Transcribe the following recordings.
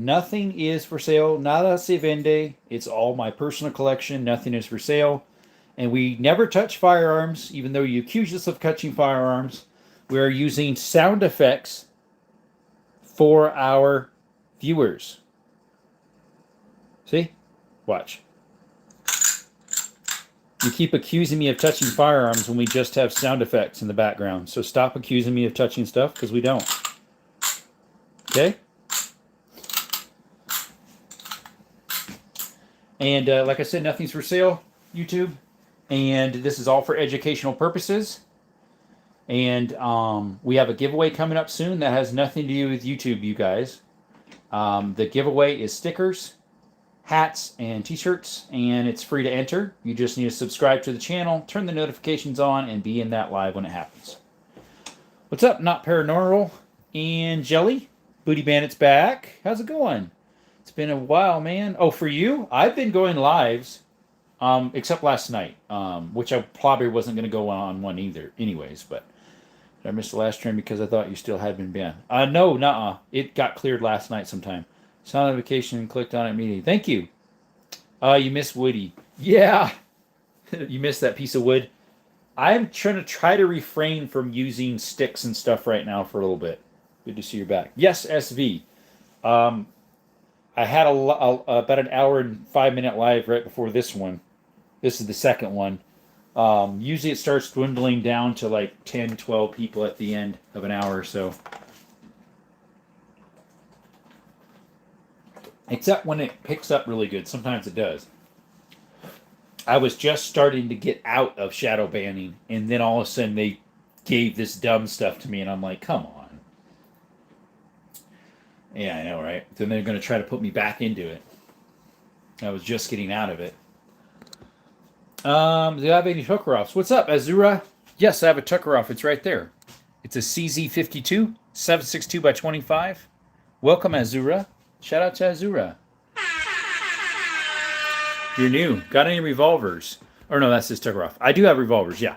Nothing is for sale. Nada se vende. It's all my personal collection. Nothing is for sale. And we never touch firearms, even though you accuse us of touching firearms. We are using sound effects for our viewers. See? Watch. You keep accusing me of touching firearms when we just have sound effects in the background. So stop accusing me of touching stuff, because we don't. Okay? And like I said, nothing's for sale, YouTube. And this is all for educational purposes. And we have a giveaway coming up soon that has nothing to do with YouTube, you guys. The giveaway is stickers, hats, and t-shirts, and it's free to enter. You just need to subscribe to the channel, turn the notifications on, and be in that live when it happens. What's up, Not Paranormal and Jelly? Booty Bandit's back. How's it going? It's been a while, man. Oh, for you? I've been going lives, except last night, which I probably wasn't going to go on one either anyways, but I missed the last stream because I thought you still had been banned. No, nuh-uh. It got cleared last night sometime. Saw notification and clicked on it immediately. Thank you. You missed Woody. Yeah. You missed that piece of wood. I'm try to refrain from using sticks and stuff right now for a little bit. Good to see you back. Yes, SV. I had about an hour and 5 minute live right before this one. This is the second one. Usually it starts dwindling down to like 10, 12 people at the end of an hour or so. Except when it picks up really good. Sometimes it does. I was just starting to get out of shadow banning, and then all of a sudden they gave this dumb stuff to me, and I'm like, come on. Yeah, I know, right? Then they're going to try to put me back into it. I was just getting out of it. Do you have any Tucker-offs? What's up, Azura? Yes, I have a Tucker-off. It's right there. It's a CZ52, 762 by 25. Welcome, Azura. Shout out to Azura. You're new. Got any revolvers? Or no, that's his Tucker-off. I do have revolvers, yeah.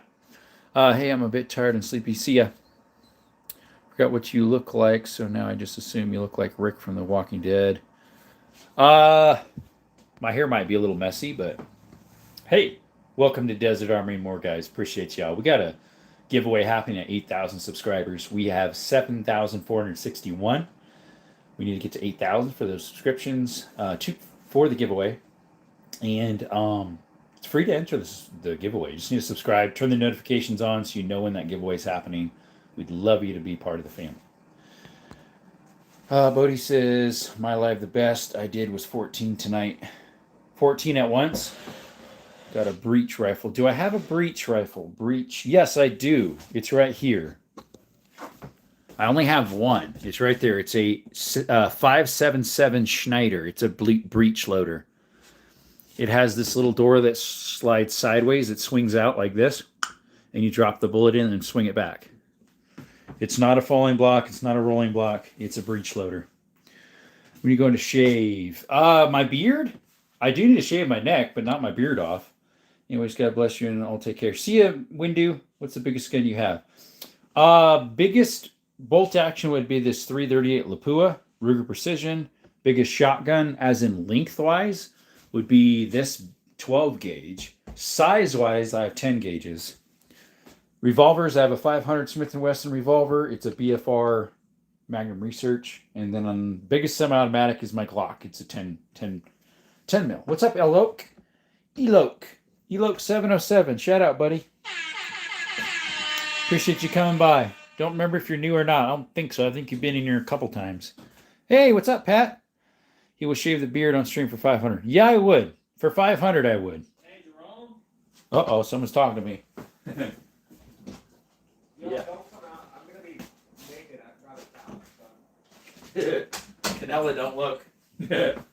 Hey, I'm a bit tired and sleepy. See ya. Forgot what you look like, so now I just assume you look like Rick from The Walking Dead. My hair might be a little messy, but hey, welcome to Desert Armory and more, guys. Appreciate y'all. We got a giveaway happening at 8,000 subscribers. We have 7,461. We need to get to 8,000 for those subscriptions for the giveaway. And it's free to enter the giveaway. You just need to subscribe, turn the notifications on so you know when that giveaway is happening. We'd love you to be part of the family. Bodie says, my live the best I did was 14 tonight. 14 at once? Got a breech rifle. Do I have a breech rifle? Breech. Yes, I do. It's right here. I only have one. It's right there. It's a 577 Schneider. It's a breech loader. It has this little door that slides sideways. It swings out like this, and you drop the bullet in and swing it back. It's not a falling block. It's not a rolling block. It's a breech loader. When you going to shave? My beard? I do need to shave my neck, but not my beard off. Anyways, God bless you, and I'll take care. See ya, Windu. What's the biggest gun you have? Biggest bolt action would be this 338 Lapua, Ruger Precision. Biggest shotgun, as in lengthwise, would be this 12 gauge. Size-wise, I have 10 gauges. Revolvers, I have a 500 Smith & Wesson revolver. It's a BFR Magnum Research. And then on biggest semi-automatic is my Glock. It's a 10 mil. What's up, Eloke? Eloke 707. Shout out, buddy. Appreciate you coming by. Don't remember if you're new or not. I don't think so. I think you've been in here a couple times. Hey, what's up, Pat? He will shave the beard on stream for 500. Yeah, I would. For 500, I would. Hey, Jerome. Uh-oh, someone's talking to me. Yeah. Don't come out. I'm going to be naked. I brought a towel, son. Canella, don't look. Don't come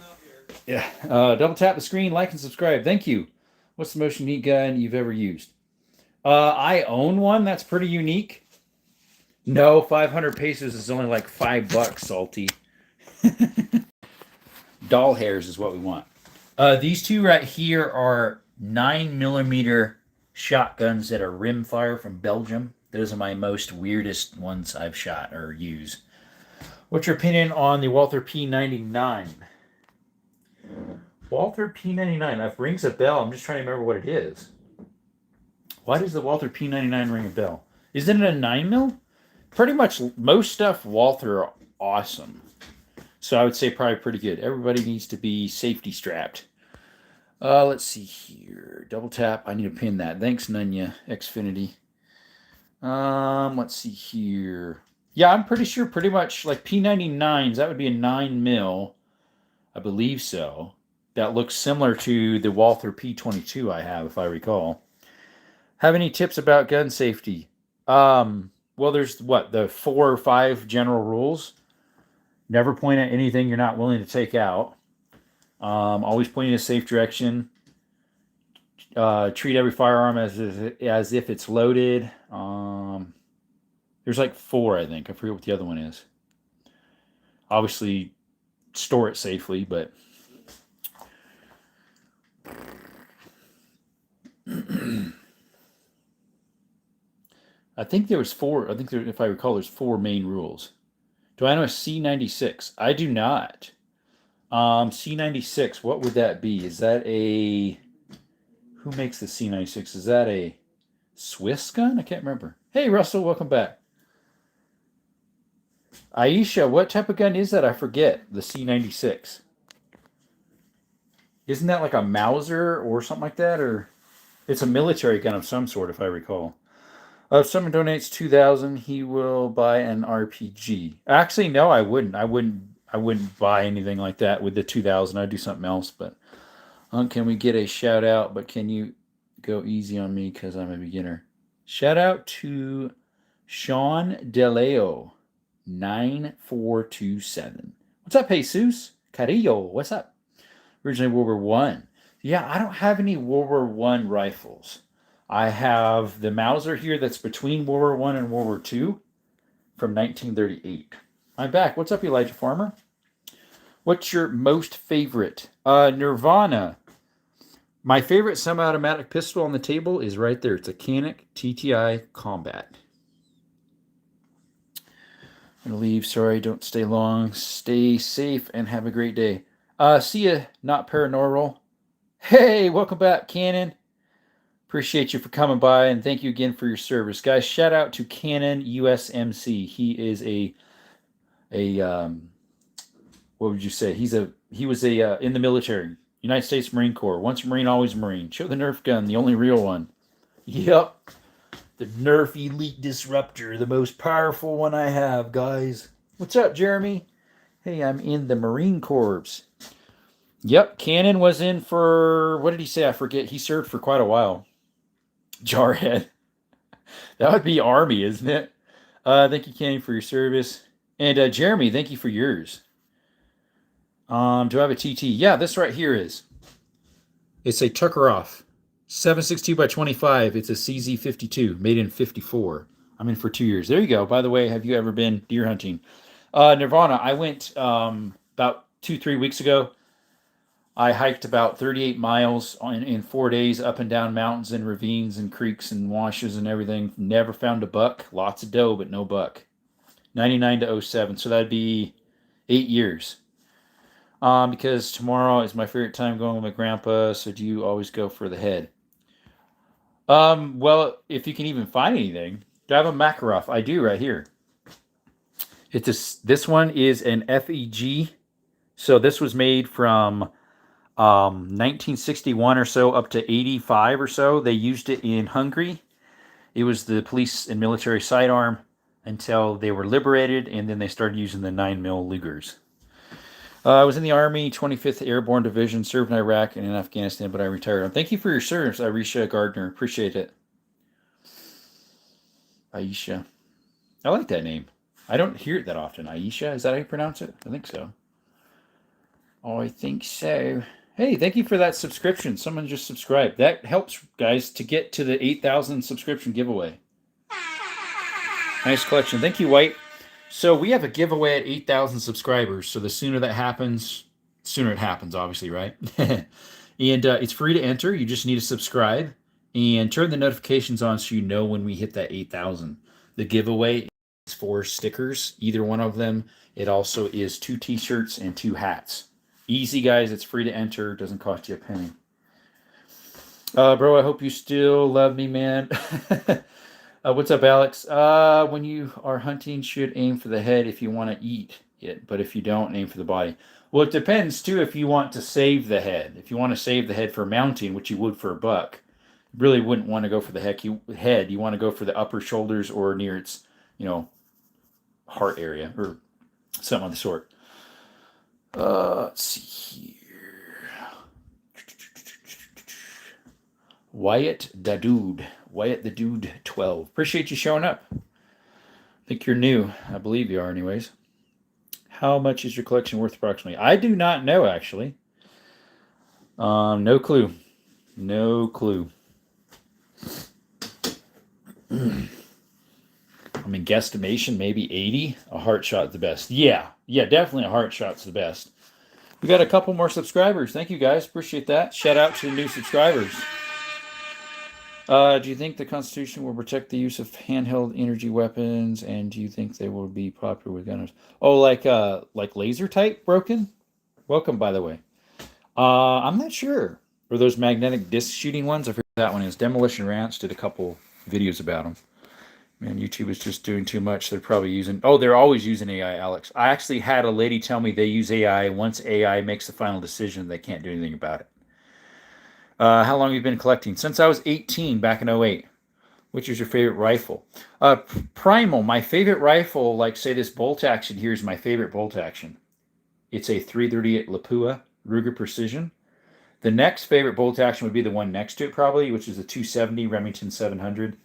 out here. Yeah. Double tap the screen, like and subscribe. Thank you. What's the most unique gun you've ever used? I own one that's pretty unique. No, 500 pesos is only like $5, Salty. Doll hairs is what we want. These two right here are 9mm shotguns that are rimfire from Belgium. Those are my most weirdest ones I've shot or used. What's your opinion on the Walther P99? Walther P99. That rings a bell. I'm just trying to remember what it is. Why does the Walther P99 ring a bell? Isn't it a 9 mil? Pretty much most stuff Walther are awesome. So I would say probably pretty good. Everybody needs to be safety strapped. Let's see here. Double tap. I need to pin that. Thanks, Nunya Xfinity. Let's see here. Yeah, I'm pretty sure pretty much like P99s, that would be a 9 mil. I believe so. That looks similar to the Walther P22 I have, if I recall. Have any tips about gun safety? Well, there's the 4 or 5 general rules. Never point at anything you're not willing to take out. Always point in a safe direction. Treat every firearm as if it's loaded. There's like 4, I think. I forget what the other one is. Obviously, store it safely, but I think there was 4. I think there, if I recall, there's 4 main rules. Do I know a C96? I do not. C96, what would that be? Is that a... Who makes the C96? Is that a Swiss gun? I can't remember. Hey, Russell, welcome back. Aisha, what type of gun is that? I forget. The C96. Isn't that like a Mauser or something like that? Or it's a military gun of some sort, if I recall. If someone donates 2,000, he will buy an RPG. Actually, no, I wouldn't. I wouldn't buy anything like that with the 2,000. I'd do something else. But can we get a shout out? But can you go easy on me because I'm a beginner? Shout out to Sean DeLeo 9427. What's up, Jesus? Carillo, what's up? Originally World War One. Yeah, I don't have any World War One rifles. I have the Mauser here that's between World War One and World War Two from 1938. I'm back. What's up, Elijah Farmer? What's your most favorite? Nirvana. My favorite semi-automatic pistol on the table is right there. It's a Canik TTI Combat. I'm going to leave. Sorry, don't stay long. Stay safe and have a great day. See ya, Not Paranormal. Hey, welcome back, Cannon. Appreciate you for coming by, and thank you again for your service. Guys, shout out to Cannon USMC. He is what would you say? He was in the military. United States Marine Corps. Once a Marine, always a Marine. Show the Nerf gun, the only real one. Yep. The Nerf Elite Disruptor, the most powerful one I have, guys. What's up, Jeremy? Hey, I'm in the Marine Corps. Yep, Cannon was in for, what did he say? I forget. He served for quite a while. Jarhead. That would be Army, isn't it? Thank you, Cannon, for your service. And Jeremy, thank you for yours. Do I have a TT? Yeah, this right here is. It's a Tuckeroff 7.62 by 25. It's a CZ52, made in 54. I'm in for 2 years. There you go. By the way, have you ever been deer hunting? Nirvana, I went about 2-3 weeks ago. I hiked about 38 miles in 4 days up and down mountains and ravines and creeks and washes and everything. Never found a buck. Lots of doe, but no buck. 99 to 07. So that'd be 8 years. Because tomorrow is my favorite time going with my grandpa. So do you always go for the head? Well, if you can even find anything. Do I have a Makarov? I do right here. This one is an FEG. So this was made from 1961 or so up to 85 or so. They used it in Hungary. It was the police and military sidearm until they were liberated, and then they started using the 9mm Lugers. I was in the Army, 25th Airborne Division, served in Iraq and in Afghanistan, but I retired. Thank you for your service, Arisha Gardner. Appreciate it. Aisha. I like that name. I don't hear it that often. Aisha, is that how you pronounce it? I think so. Oh, I think so. Hey, thank you for that subscription. Someone just subscribed. That helps, guys, to get to the 8,000 subscription giveaway. Nice collection. Thank you, White. So we have a giveaway at 8,000 subscribers. So the sooner that happens, sooner it happens, obviously, right? And it's free to enter. You just need to subscribe and turn the notifications on so you know when we hit that 8,000. The giveaway 4 stickers, either one of them. It also is 2 t-shirts and 2 hats. Easy, guys. It's free to enter. Doesn't cost you a penny. Bro, I hope you still love me, man. What's up, Alex? When you are hunting, should aim for the head if you want to eat it, but if you don't, aim for the body. Well, it depends, too, if you want to save the head. If you want to save the head for mounting, which you would for a buck, you really wouldn't want to go for the head. You want to go for the upper shoulders or near its, heart area or something of the sort. Let's see here. Wyatt the Dude 12. Appreciate you showing up. I think you're new. I believe you are, anyways. How much is your collection worth approximately? I do not know, actually. No clue. No clue. I mean, guesstimation, maybe 80. A heart shot the best. Yeah, definitely a heart shot's the best. We got a couple more subscribers. Thank you, guys. Appreciate that. Shout out to the new subscribers. Do you think the Constitution will protect the use of handheld energy weapons, and do you think they will be popular with gunners? Oh, like laser type broken? Welcome, by the way. I'm not sure. Or those magnetic disc shooting ones? I forget what that one is. Demolition Ranch did a couple videos about them. Man, YouTube is just doing too much. They're probably using... Oh, they're always using AI, Alex. I actually had a lady tell me they use AI. Once AI makes the final decision, they can't do anything about it. How long have you been collecting? Since I was 18, back in 08. Which is your favorite rifle? Primal, my favorite rifle, like say this bolt action here is my favorite bolt action. It's a 338 Lapua Ruger Precision. The next favorite bolt action would be the one next to it probably, which is a 270 Remington 700.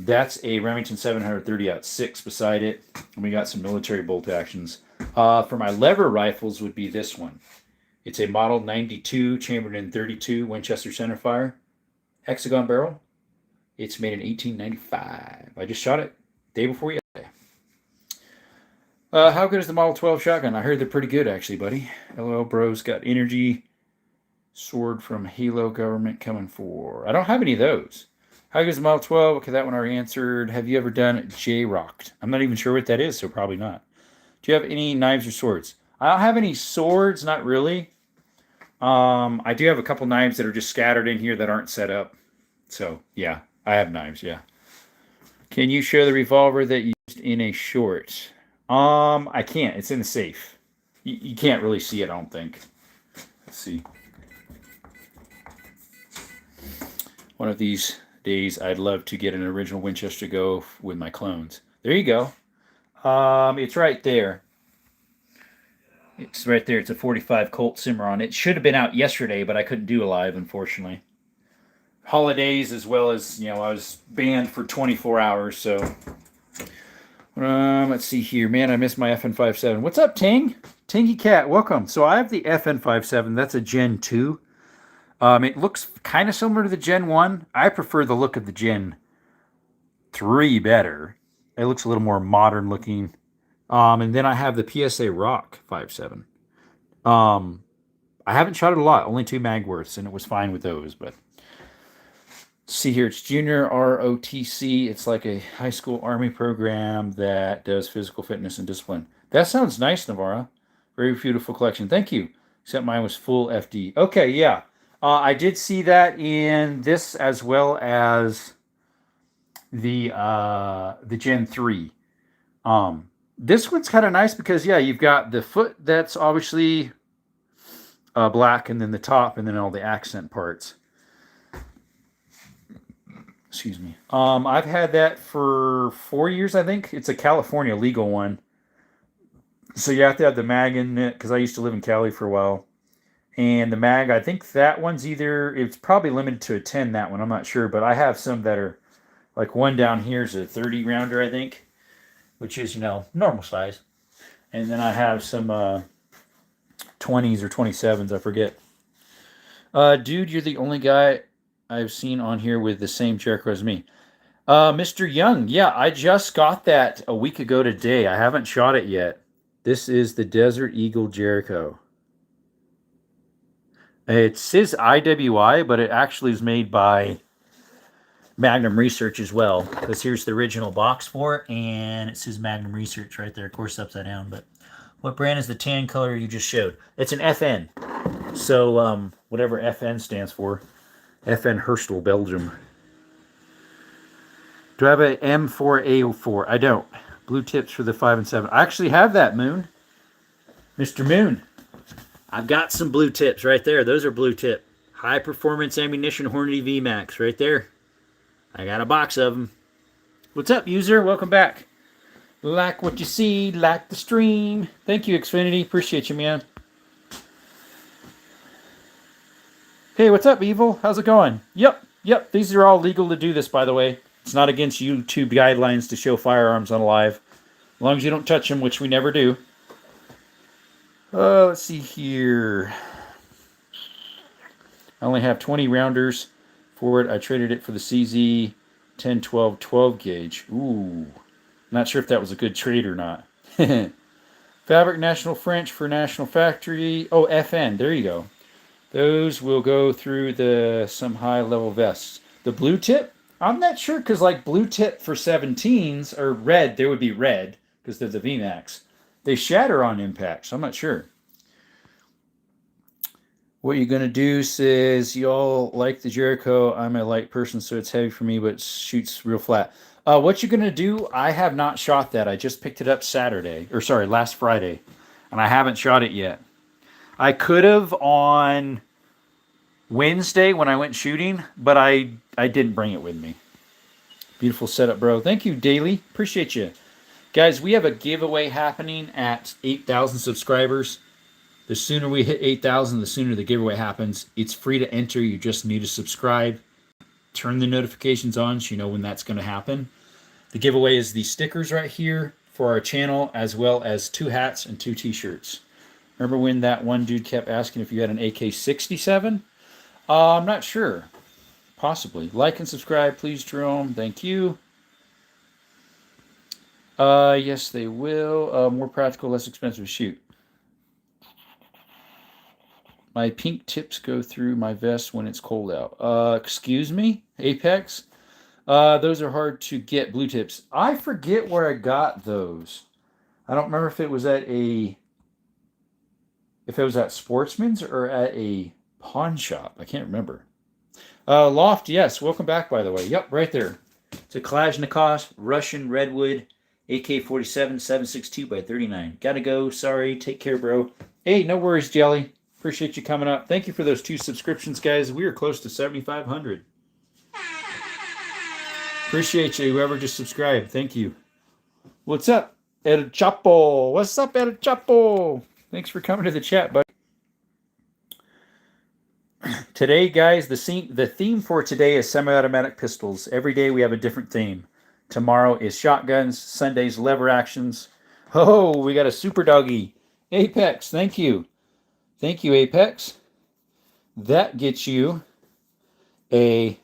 That's a Remington 700 30-06 beside it. And we got some military bolt actions. For my lever rifles would be this one. It's a Model 92 chambered in 32 Winchester centerfire. Hexagon barrel. It's made in 1895. I just shot it day before yesterday. How good is the Model 12 shotgun? I heard they're pretty good, actually, buddy. LOL Bros got energy sword from Halo government coming for. I don't have any of those. How good is the Model 12? Okay, that one already answered. Have you ever done J-Rocked? I'm not even sure what that is, so probably not. Do you have any knives or swords? I don't have any swords, not really. I do have a couple knives that are just scattered in here that aren't set up. So, yeah, I have knives, yeah. Can you show the revolver that you used in a short? I can't. It's in the safe. You can't really see it, I don't think. Let's see. One of these days, I'd love to get an original Winchester go with my clones. There you go. It's right there. It's right there. It's a 45 Colt Cimarron. It should have been out yesterday, but I couldn't do a live, unfortunately. Holidays, as well as, I was banned for 24 hours, so... let's see here. Man, I missed my FN57. What's up, Ting? Tingy Cat, welcome. So I have the FN57. That's a Gen 2. It looks kind of similar to the Gen 1. I prefer the look of the Gen 3 better. It looks a little more modern looking. And then I have the PSA Rock 5.7. I haven't shot it a lot, only 2 mag worths, and it was fine with those. But see here, it's Junior ROTC. It's like a high school army program that does physical fitness and discipline. That sounds nice, Navarra. Very beautiful collection. Thank you. Except mine was full FD. Okay, yeah. I did see that in this as well as the Gen 3. This one's kind of nice because, yeah, you've got the foot that's obviously black, and then the top, and then all the accent parts. Excuse me. I've had that for 4 years, I think. It's a California legal one. So you have to have the mag in it, because I used to live in Cali for a while. And the mag, I think that one's it's probably limited to a 10, that one. I'm not sure, but I have some that are, like one down here is a 30 rounder, I think, which is, normal size. And then I have some 20s or 27s, I forget. Dude, you're the only guy I've seen on here with the same Jericho as me. Mr. Young, yeah, I just got that a week ago today. I haven't shot it yet. This is the Desert Eagle Jericho. It says IWI, but it actually is made by Magnum Research as well, because here's the original box for it, and it says Magnum Research right there. Of course, upside down. But what brand is the tan color you just showed? It's an FN. So whatever FN stands for, FN Herstal, Belgium. Do I have a M4A04? I don't. Blue tips for the 5 and 7. I actually have that, Moon. Mr. Moon. I've got some blue tips right there. Those are blue tip. High performance ammunition Hornady VMAX right there. I got a box of them. What's up, user? Welcome back. Like what you see, like the stream. Thank you, Xfinity. Appreciate you, man. Hey, what's up, Evil? How's it going? Yep. These are all legal to do this, by the way. It's not against YouTube guidelines to show firearms on live. As long as you don't touch them, which we never do. Let's see here. I only have 20 rounders for it. I traded it for the CZ 1012 12 gauge. Ooh. Not sure if that was a good trade or not. Fabric National French for National Factory. Oh, FN. There you go. Those will go through some high level vests. The blue tip? I'm not sure, because like blue tip for 17s are red. They would be red because they're the VMAX. They shatter on impact, so I'm not sure. What you're going to do says, y'all like the Jericho. I'm a light person, so it's heavy for me, but shoots real flat. What you're going to do, I have not shot that. I just picked it up last Friday, and I haven't shot it yet. I could have on Wednesday when I went shooting, but I didn't bring it with me. Beautiful setup, bro. Thank you, Daily. Appreciate you. Guys, we have a giveaway happening at 8,000 subscribers. The sooner we hit 8,000, the sooner the giveaway happens. It's free to enter. You just need to subscribe. Turn the notifications on so you know when that's going to happen. The giveaway is the stickers right here for our channel, as well as 2 hats and 2 t-shirts. Remember when that one dude kept asking if you had an AK-67? I'm not sure. Possibly. Like and subscribe, please, Jerome. Thank you. Yes, they will. More practical, less expensive. Shoot. My pink tips go through my vest when it's cold out. Excuse me? Apex? Those are hard to get, blue tips. I forget where I got those. I don't remember if it was at Sportsman's or at a pawn shop. I can't remember. Loft, yes. Welcome back, by the way. Yep, right there. It's a Kalashnikov Russian Redwood AK-47 7.62 by 39. Gotta go. Sorry. Take care, bro. Hey, no worries, Jelly. Appreciate you coming up. Thank you for those 2 subscriptions, guys. We are close to 7,500. Appreciate you, whoever just subscribed. Thank you. What's up, El Chapo? What's up, El Chapo? Thanks for coming to the chat, buddy. Today, guys, the theme for today is semi-automatic pistols. Every day we have a different theme. Tomorrow is shotguns. Sunday's lever actions. Oh, we got a super doggy. Apex, thank you. Thank you, Apex. That gets you a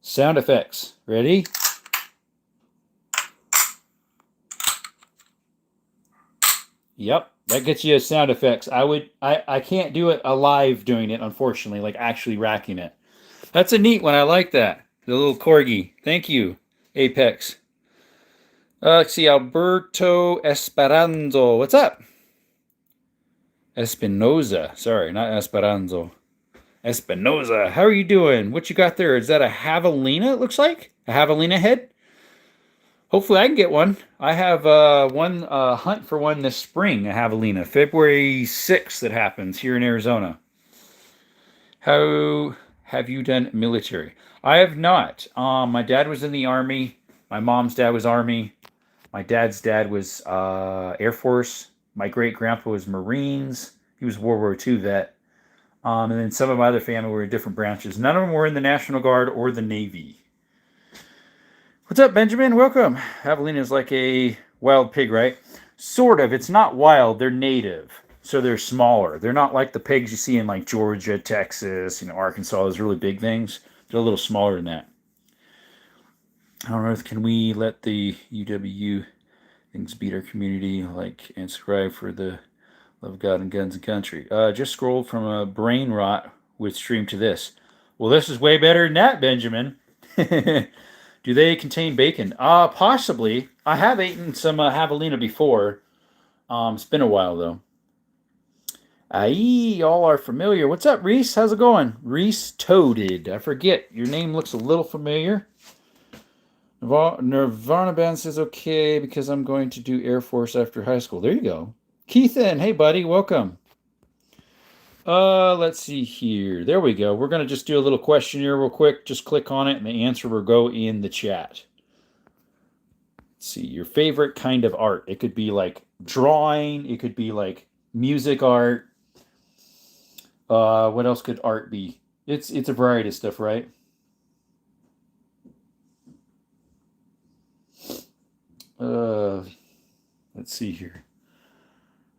sound effects. Ready? Yep, that gets you a sound effects. I can't do it alive doing it, unfortunately, like actually racking it. That's a neat one. I like that. The little corgi. Thank you, Apex. Let's see, Alberto Esperanzo. What's up? Espinoza. Sorry, not Esperanzo. Espinoza. How are you doing? What you got there? Is that a javelina, it looks like? A javelina head? Hopefully I can get one. I have one hunt for one this spring, a javelina. February 6th that happens here in Arizona. How have you done military? I have not. My dad was in the Army. My mom's dad was Army. My dad's dad was Air Force. My great-grandpa was Marines. He was a World War II vet. And then some of my other family were in different branches. None of them were in the National Guard or the Navy. What's up, Benjamin? Welcome. Javelina is like a wild pig, right? Sort of. It's not wild. They're native. So they're smaller. They're not like the pigs you see in like Georgia, Texas, Arkansas. Those really big things. They're a little smaller than that. I don't know if can we let the UW things beat our community, like and subscribe for the love of God and guns and country. Just scrolled from a brain rot with stream to this. Well, this is way better than that, Benjamin. Do they contain bacon? Possibly. I have eaten some javelina before. It's been a while though. Aye, all are familiar. What's up, Reese? How's it going? Reese Toaded. I forget. Your name looks a little familiar. Nirvana Band says okay because I'm going to do Air Force after high school. There you go. Keithan, hey buddy, welcome. Let's see here. There we go. We're going to just do a little questionnaire real quick. Just click on it and the answer will go in the chat. Let's see, your favorite kind of art. It could be like drawing. It could be like music art. What else could art be? It's a variety of stuff, right? Let's see here.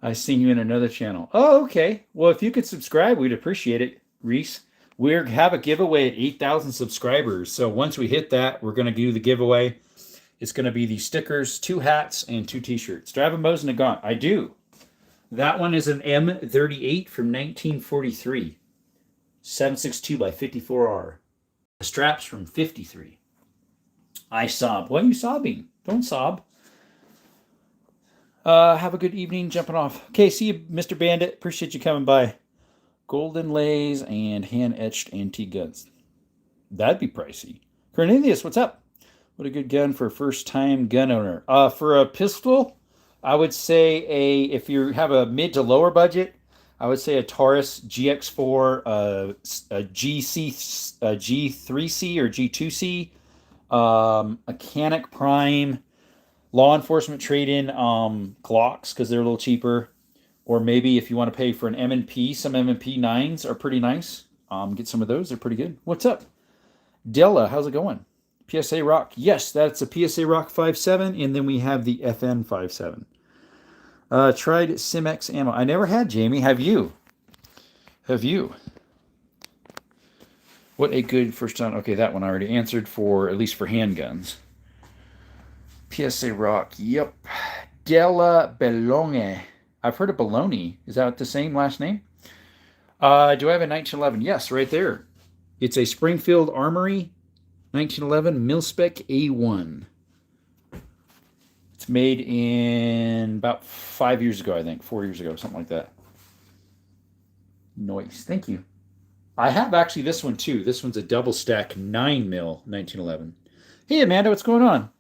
I seen you in another channel. Oh, okay. Well, if you could subscribe, we'd appreciate it, Reese. We have a giveaway at 8,000 subscribers. So once we hit that, we're going to do the giveaway. It's going to be the stickers, 2 hats, and 2 t-shirts. Do I have a Mosin Nagant? I do. That one is an M38 from 1943. 762 by 54R. The strap's from 53. I sob. Why are you sobbing? Don't sob. Have a good evening jumping off. Okay, see you, Mr. Bandit. Appreciate you coming by. Golden lays and hand-etched antique guns. That'd be pricey. Cornelius, what's up? What a good gun for a first-time gun owner. For a pistol, I would say if you have a mid to lower budget, I would say a Taurus GX4, a G3C or G2C, a Canic Prime, law enforcement trade-in Glocks because they're a little cheaper. Or maybe if you want to pay for an M&P, some M&P 9s are pretty nice. Get some of those. They're pretty good. What's up? Della, how's it going? PSA Rock. Yes, that's a PSA Rock 5.7, and then we have the FN 5.7. Tried Simex ammo. I never had, Jamie. Have you? Have you? What a good first time. Okay, that one I already answered for, at least for handguns. PSA Rock. Yep. Della Belonge. I've heard of Baloney. Is that the same last name? Do I have a 1911? Yes, right there. It's a Springfield Armory 1911 Mil-Spec A1. It's made in about 5 years ago, I think. 4 years ago, something like that. Nice. Thank you. I have actually this one too. This one's a double stack 9mm 1911. Hey, Amanda, what's going on?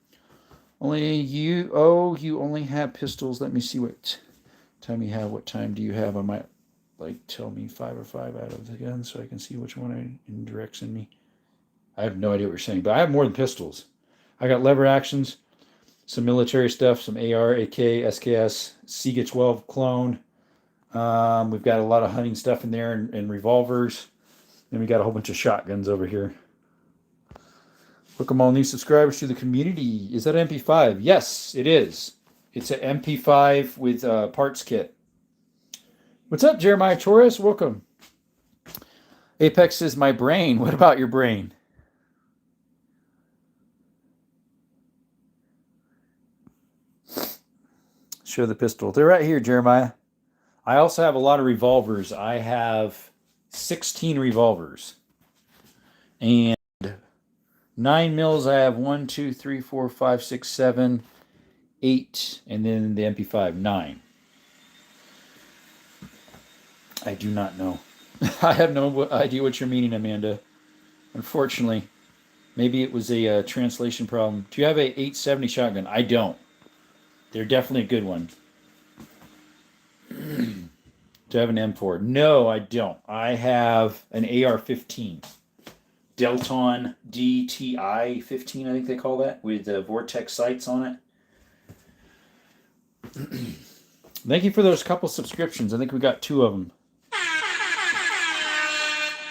You only have pistols. Let me see what time you have. What time do you have? I might tell me 5 or 5 out of the gun so I can see which one indirects in me. I have no idea what you're saying, but I have more than pistols. I got lever actions, some military stuff, some AR, AK, SKS, Sega 12 clone. We've got a lot of hunting stuff in there and revolvers. Then we got a whole bunch of shotguns over here. Welcome all new subscribers to the community. Is that an MP5? Yes, it is. It's an MP5 with parts kit. What's up, Jeremiah Torres? Welcome. Apex is my brain. What about your brain? Show the pistol. They're right here, Jeremiah. I also have a lot of revolvers. I have 16 revolvers. And 9mm, I have 1, 2, 3, 4, 5, 6, 7, 8. And then the MP5, 9. I do not know. I have no idea what you're meaning, Amanda. Unfortunately. Maybe it was a translation problem. Do you have a 870 shotgun? I don't. They're definitely a good one. Do I have an M4? No, I don't. I have an AR-15. Delton DTI-15, I think they call that, with Vortex sights on it. Thank you for those couple subscriptions. I think we got 2 of them.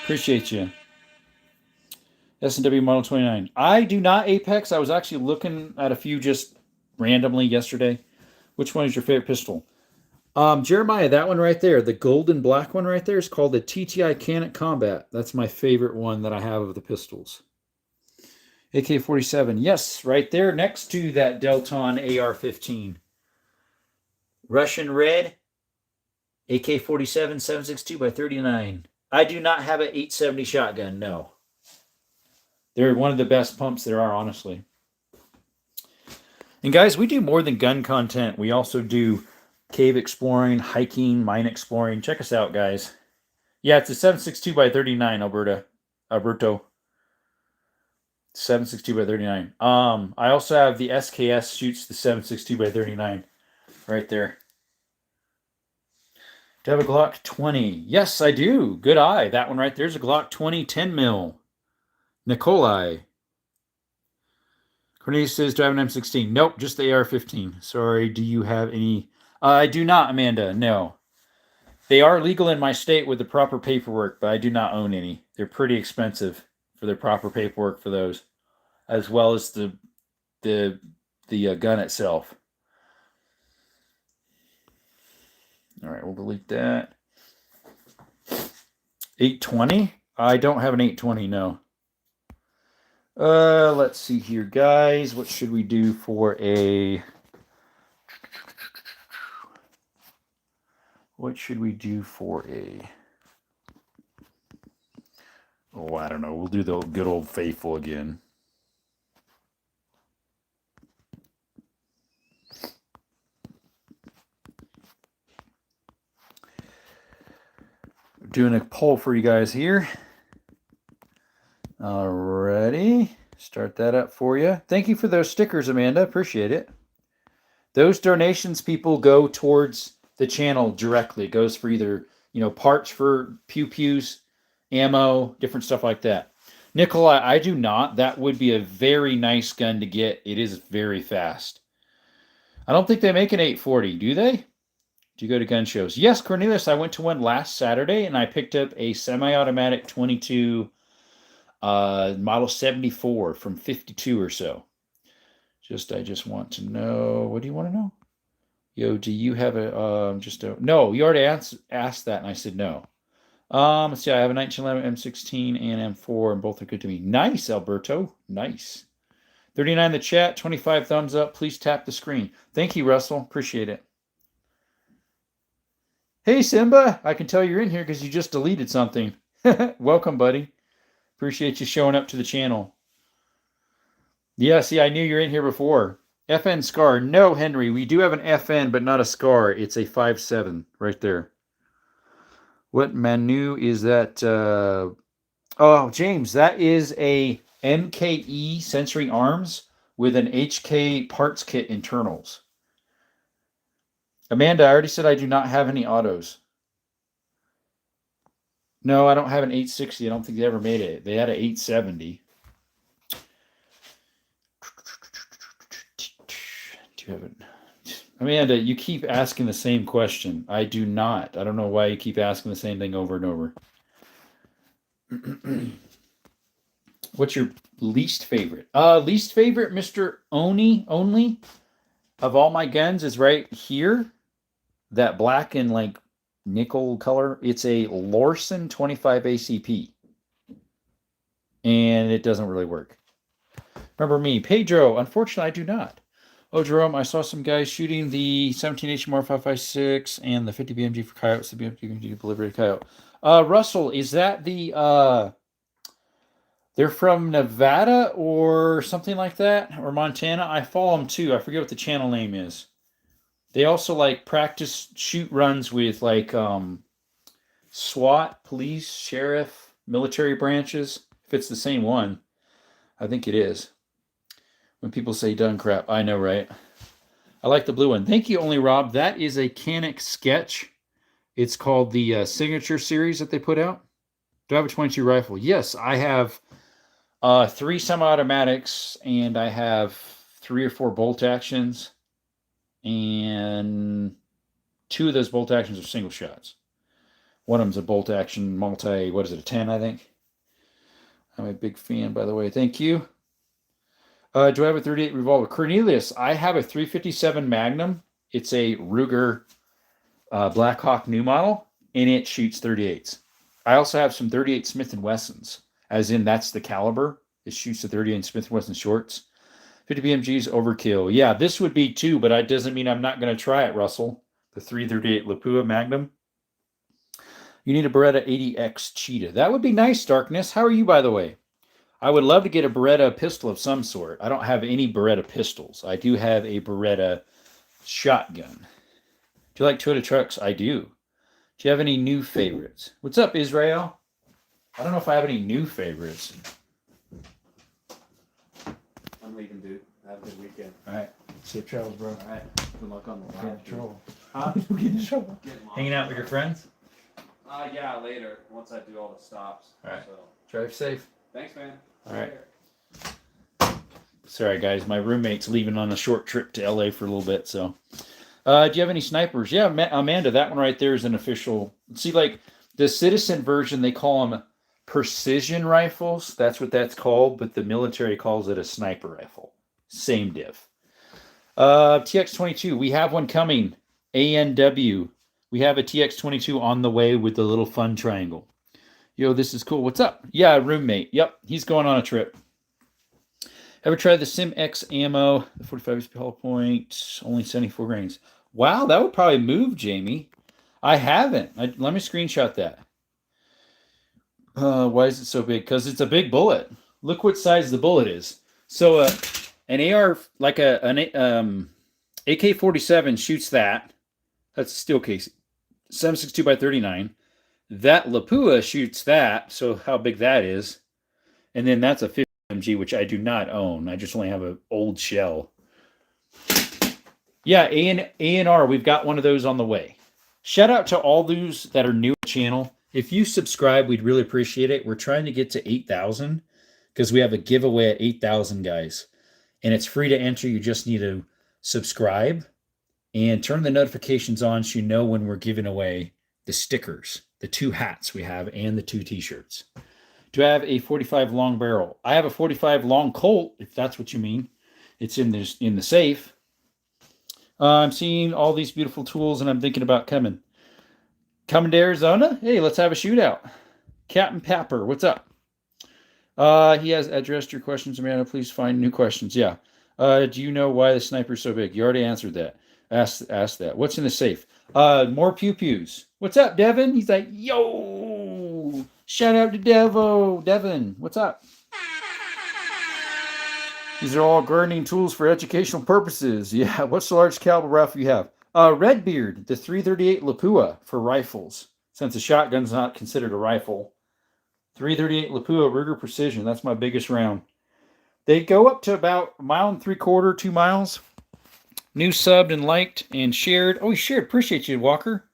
Appreciate you. S&W Model 29. I do not Apex. I was actually looking at a few just randomly yesterday. Which one is your favorite pistol? Jeremiah, that one right there, the golden black one right there is called the TTI Canic Combat. That's my favorite one that I have of the pistols. AK-47. Yes, right there next to that Delton AR-15. Russian Red. AK-47 7.62 by 39. I do not have an 870 shotgun, no. They're one of the best pumps there are, honestly. And guys, we do more than gun content. We also do cave exploring, hiking, mine exploring. Check us out, guys. Yeah, it's a 7.62 by 39, Alberto. 7.62 by 39. I also have the SKS shoots the 7.62 by 39 right there. Do you have a Glock 20? Yes, I do. Good eye. That one right there's a Glock 20 10 mil. Nikolai. Cornelius says, do I have an M16? Nope, just the AR-15. Sorry, do you have any? I do not, Amanda. No. They are legal in my state with the proper paperwork, but I do not own any. They're pretty expensive for the proper paperwork for those, as well as the gun itself. All right, we'll delete that. 820? I don't have an 820, no. Let's see here, guys. What should we do for a... What should we do for a... Oh, I don't know. We'll do the good old faithful again. Doing a poll for you guys here. Alrighty. Start that up for you. Thank you for those stickers, Amanda. Appreciate it. Those donations, people, go towards the channel directly. It goes for either, parts for pew-pews, ammo, different stuff like that. Nikolai, I do not. That would be a very nice gun to get. It is very fast. I don't think they make an 840, do they? Do you go to gun shows? Yes, Cornelius, I went to one last Saturday, and I picked up a semi-automatic 22 model 74 from 52 or so. I just want to know, what do you want to know? Yo, do you have no, you already asked that, and I said no. Let's see, I have a 1911 M16 and M4, and both are good to me. Nice, Alberto. Nice. 39 in the chat, 25 thumbs up. Please tap the screen. Thank you, Russell. Appreciate it. Hey, Simba. I can tell you're in here because you just deleted something. Welcome, buddy. Appreciate you showing up to the channel. Yeah, see, I knew you're in here before. FN Scar. No, Henry, we do have an FN, but not a Scar. It's a 5.7 right there. What Manu is that? Oh, James, that is a MKE Sensory Arms with an HK parts kit internals. Amanda, I already said I do not have any autos. No, I don't have an 860. I don't think they ever made it. They had an 870. Do you have it? Amanda, you keep asking the same question. I do not. I don't know why you keep asking the same thing over and over. What's your least favorite? Least favorite, Mr. Oni, only, of all my guns is right here. That black and like nickel color. It's a Lorson 25 ACP. And it doesn't really work. Remember me, Pedro. Unfortunately, I do not. Oh, Jerome, I saw some guys shooting the 17 HMR 5.56 and the 50 BMG for coyotes. The BMG delivery coyote. Russell, is that the they're from Nevada or something like that, or Montana? I follow them too. I forget what the channel name is. They also like practice shoot runs with like SWAT, police, sheriff, military branches. If it's the same one, I think it is. When people say done crap, I know, right? I like the blue one. Thank you, Only Rob. That is a Canik Sketch. It's called the Signature Series that they put out. Do I have a 22 rifle? Yes, I have 3 semi-automatics, and I have 3 or 4 bolt actions, and 2 of those bolt actions are single shots. One of them's a bolt action multi, what is it, a 10, I think? I'm a big fan, by the way. Thank you. Do I have a 38 revolver? Cornelius, I have a 357 Magnum. It's a Ruger Black Hawk new model, and it shoots 38s. I also have some 38 Smith & Wessons, as in that's the caliber. It shoots the 38 Smith & Wesson shorts. 50 BMG's overkill. Yeah, this would be 2, but that doesn't mean I'm not going to try it, Russell. The 338 Lapua Magnum. You need a Beretta 80X Cheetah. That would be nice, Darkness. How are you, by the way? I would love to get a Beretta pistol of some sort. I don't have any Beretta pistols. I do have a Beretta shotgun. Do you like Toyota trucks? I do. Do you have any new favorites? What's up, Israel? I don't know if I have any new favorites. I'm leaving, dude. Have a good weekend. All right. Safe travels, bro. All right. Good luck on the Get ride. in trouble. Huh? Get in trouble. Getting lost. Hanging out with your friends? Yeah, later. Once I do all the stops. All right. So, Drive safe. thanks, man. All right. Later. Sorry, guys. My roommate's leaving on a short trip to LA for a little bit. So, do you have any snipers? Yeah, Amanda, that one right there is an official. See, like the Citizen version, they call them precision rifles. That's what that's called, but the military calls it a sniper rifle. Same diff. TX22, we have one coming. ANW. We have a TX22 on the way with the little fun triangle. Yo, this is cool. What's up? Yeah, roommate. Yep, he's going on a trip. Ever tried the Sim-X ammo? The 45 HP hollow point, only 74 grains. Wow, that would probably move, Jamie. I haven't. Let me screenshot that. Why is it so big? Because it's a big bullet. Look what size the bullet is. So an AR, like an AK-47 shoots that. That's a steel case. 7.62 by 39. That Lapua shoots that. So how big that is. And then that's a 50 MG, which I do not own. I just only have an old shell. Yeah, A&R, we've got one of those on the way. Shout out to all those that are new to the channel. If you subscribe, we'd really appreciate it. We're trying to get to 8,000 because we have a giveaway at 8,000, guys. And it's free to enter. You just need to subscribe and turn the notifications on so you know when we're giving away the stickers, the 2 hats we have, and the 2 t-shirts. Do I have a 45 long barrel? I have a 45 long Colt, if that's what you mean. It's in the safe. I'm seeing all these beautiful tools, and I'm thinking about coming. Coming to Arizona? Hey, let's have a shootout. Captain Papper, what's up? He has addressed your questions, Amanda. Please find new questions. Yeah. Do you know why the sniper's so big? You already answered that. Ask that. What's in the safe? More pew-pews. What's up, Devin? He's like, yo! Shout out to Devin, what's up? These are all gardening tools for educational purposes. Yeah, what's the large caliber rifle you have? Redbeard, the 338 Lapua for rifles. Since a shotgun's not considered a rifle. 338 Lapua Ruger Precision. That's my biggest round. They go up to about 1.75 miles, 2 miles. New subbed and liked and shared. Oh, he shared. Appreciate you, Walker.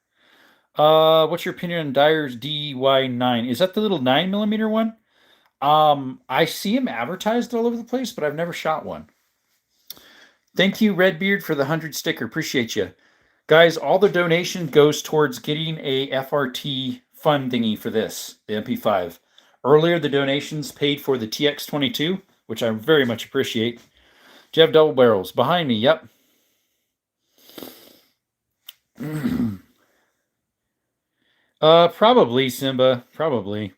What's your opinion on Dyer's DY9? Is that the little 9mm one? I see him advertised all over the place, but I've never shot one. Thank you, Redbeard, for the 100 sticker. Appreciate you. Guys, all the donation goes towards getting a FRT fun thingy for this, the MP5. Earlier, the donations paid for the TX22, which I very much appreciate. Do you have double barrels? Behind me, yep. Probably, Simba. Probably.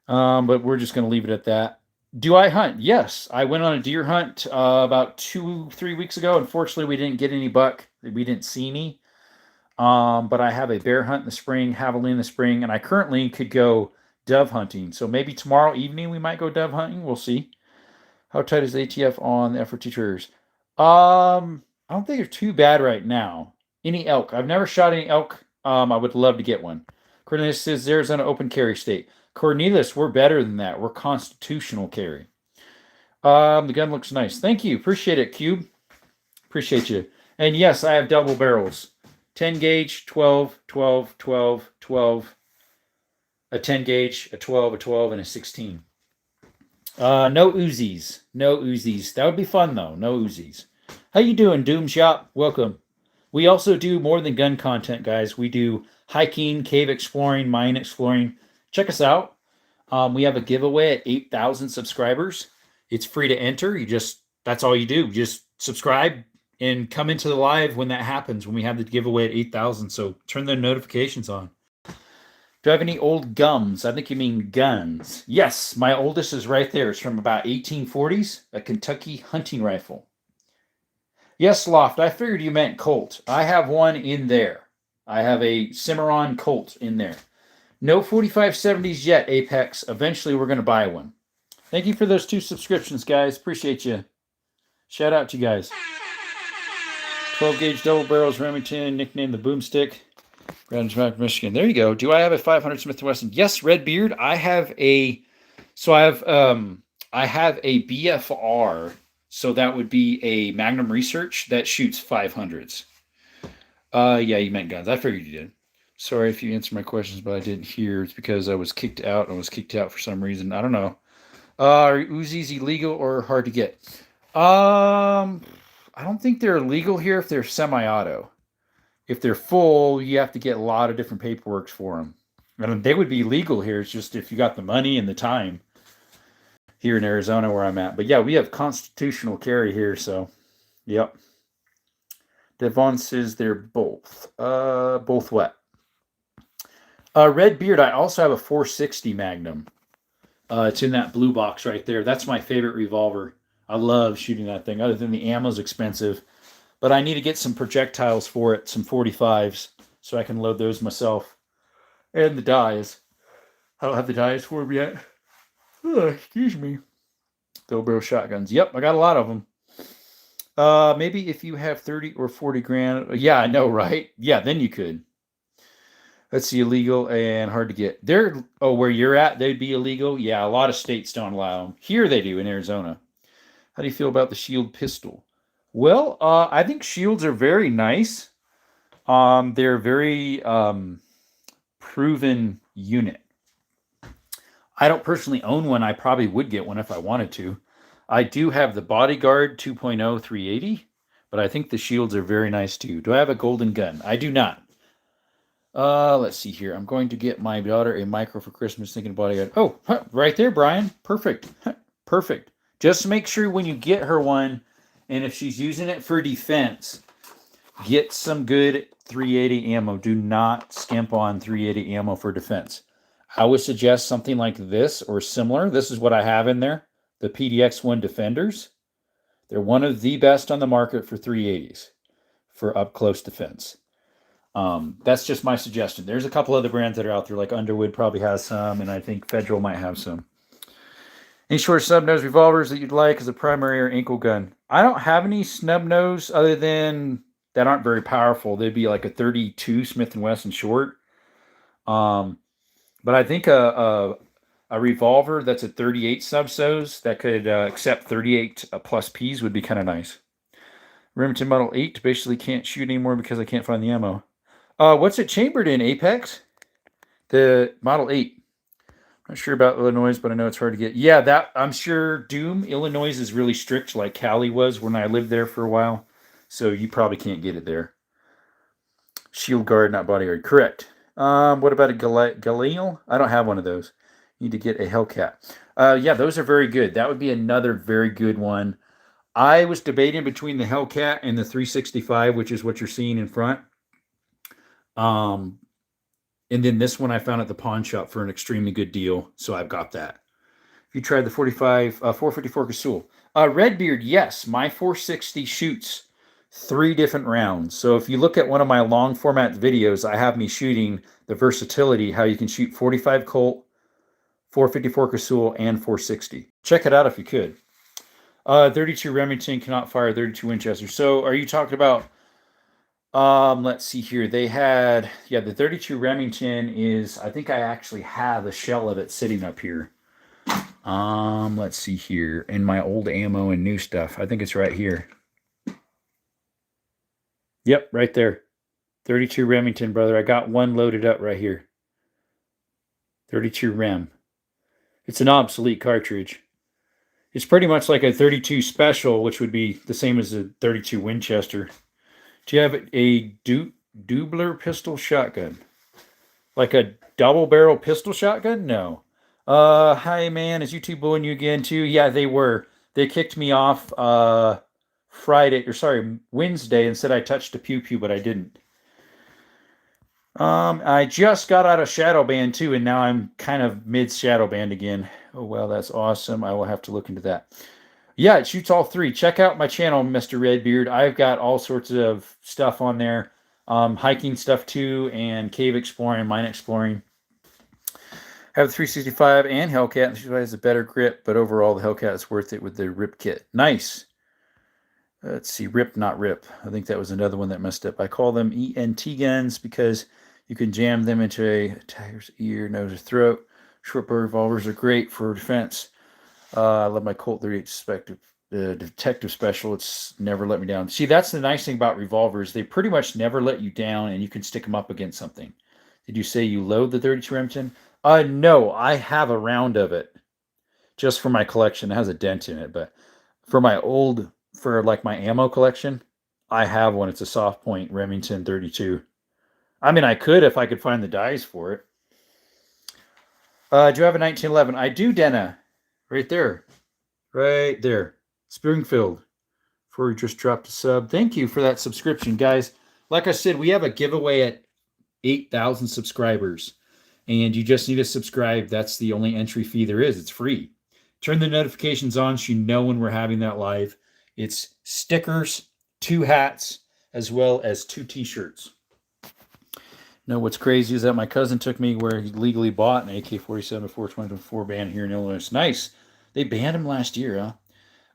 But we're just going to leave it at that. Do I hunt? Yes. I went on a deer hunt about 2-3 weeks ago. Unfortunately, we didn't get any buck. We didn't see any. But I have a bear hunt in the spring, javelina in the spring, and I currently could go dove hunting. So maybe tomorrow evening we might go dove hunting. We'll see. How tight is ATF on the FRT triggers? I don't think they're too bad right now. Any elk? I've never shot any elk. I would love to get one. Cornelius says Arizona open carry state. Cornelius, we're better than that. We're constitutional carry. The gun looks nice. Thank you. Appreciate it, Cube. Appreciate you. And yes, I have double barrels. 10 gauge, 12, 12, 12, 12. A 10 gauge, a 12, a 12, and a 16. No Uzis. No Uzis. That would be fun, though. No Uzis. How you doing, Doom Shop? Welcome. We also do more than gun content, guys. We do hiking, cave exploring, mine exploring. Check us out. We have a giveaway at 8,000 subscribers. It's free to enter. That's all you do. Just subscribe and come into the live when that happens, when we have the giveaway at 8,000. So turn the notifications on. Do I have any old gums? I think you mean guns. Yes, my oldest is right there. It's from about 1840s, a Kentucky hunting rifle. Yes, Loft, I figured you meant Colt. I have one in there. I have a Cimarron Colt in there. No 4570s yet, Apex. Eventually, we're going to buy one. Thank you for those 2 subscriptions, guys. Appreciate you. Shout out to you guys. 12 gauge double barrels Remington, nicknamed the Boomstick. Grand Rapids, Michigan. There you go. Do I have a 500 Smith & Wesson? Yes, Redbeard. I have a BFR. So that would be a Magnum Research that shoots 500s. Yeah, you meant guns. I figured you did. Sorry if you answered my questions, but I didn't hear. It's because I was kicked out. I was kicked out for some reason. I don't know. Are Uzis illegal or hard to get? I don't think they're illegal here if they're semi-auto. If they're full, you have to get a lot of different paperwork for them. And they would be legal here. It's just if you got the money and the time here in Arizona where I'm at. But yeah, we have constitutional carry here. So, yep. Devon says they're both wet. Redbeard, I also have a 460 Magnum. It's in that blue box right there. That's my favorite revolver. I love shooting that thing. Other than the ammo's expensive. But I need to get some projectiles for it, some 45s, so I can load those myself. And the dies. I don't have the dies for them yet. Oh, excuse me. Double barrel shotguns. Yep, I got a lot of them. Maybe if you have 30 or 40 grand. Yeah, I know, right? Yeah, then you could. Let's see, illegal and hard to get. Where you're at, they'd be illegal. Yeah, a lot of states don't allow them. Here they do in Arizona. How do you feel about the Shield pistol? Well, I think Shields are very nice. They're very proven unit. I don't personally own one. I probably would get one if I wanted to. I do have the Bodyguard 2.0 380, but I think the Shields are very nice too. Do I have a golden gun? I do not. Let's see here. I'm going to get my daughter a micro for Christmas, thinking Bodyguard. Oh, right there, Brian. Perfect. Perfect. Just make sure when you get her one, and if she's using it for defense, get some good 380 ammo. Do not skimp on 380 ammo for defense. I would suggest something like this or similar. This is what I have in there. The PDX-1 Defenders. They're one of the best on the market for 380s for up-close defense. That's just my suggestion. There's a couple other brands that are out there, like Underwood probably has some, and I think Federal might have some. Any short snub-nose revolvers that you'd like as a primary or ankle gun? I don't have any snub-nose other than that aren't very powerful. They'd be like a 32 Smith & Wesson short. But I think a revolver that's a 38 subsos that could accept 38 plus Ps would be kind of nice. Remington Model 8 basically can't shoot anymore because I can't find the ammo. What's it chambered in, Apex? The Model 8. Not sure about Illinois, but I know it's hard to get. Yeah, that I'm sure Doom, Illinois is really strict like Cali was when I lived there for a while. So you probably can't get it there. Shield Guard, not Bodyguard. Correct. What about a Galil? I don't have one of those. Need to get a Hellcat. Yeah, those are very good. That would be another very good one. I was debating between the Hellcat and the 365, which is what you're seeing in front. And then this one I found at the pawn shop for an extremely good deal, so I've got that. If you tried the 454 Casull. Redbeard, yes, my 460 shoots 3 different rounds. So if you look at one of my long format videos, I have me shooting the versatility, how you can shoot 45 Colt, 454 Casull, and 460. Check it out if you could. 32 Remington cannot fire 32 Winchester. So are you talking about, let's see here. They had, the 32 Remington is, I think I actually have a shell of it sitting up here. Let's see here in my old ammo and new stuff. I think it's right here. Yep, right there. 32 Remington, brother. I got one loaded up right here. 32 Rem. It's an obsolete cartridge. It's pretty much like a 32 Special, which would be the same as a 32 Winchester. Do you have a Dubler pistol shotgun? Like a double barrel pistol shotgun? No. Hi, man. Is YouTube bullying you again, too? Yeah, they were. They kicked me off Wednesday and said I touched a pew-pew, but I didn't. I just got out of shadow ban too, and now I'm kind of mid shadow banned again. Oh, well, that's awesome. I will have to look into that. Yeah, it shoots all 3. Check out my channel, Mr. Redbeard. I've got all sorts of stuff on there. Hiking stuff too, and cave exploring, mine exploring. Have the 365 and Hellcat. The 365 has a better grip, but overall the Hellcat is worth it with the RIP kit. Nice. Let's see, RIP, not RIP. I think that was another one that messed up. I call them ENT guns because you can jam them into a tiger's ear, nose, or throat. Short barrel revolvers are great for defense. I love my Colt 38 Detective Special. It's never let me down. See, that's the nice thing about revolvers. They pretty much never let you down, and you can stick them up against something. Did you say you load the 32 Remington? No, I have a round of it just for my collection. It has a dent in it, but for my my ammo collection, I have one. It's a soft point Remington 32. I mean, I could if I could find the dies for it. Do you have a 1911? I do, Denna. Right there. Right there. Springfield. Before we just dropped a sub. Thank you for that subscription, guys. Like I said, we have a giveaway at 8,000 subscribers. And you just need to subscribe. That's the only entry fee there is. It's free. Turn the notifications on so you know when we're having that live. It's stickers, 2 hats, as well as 2 t-shirts. No, what's crazy is that my cousin took me where he legally bought an AK-47 424 ban here in Illinois. It's nice. They banned him last year,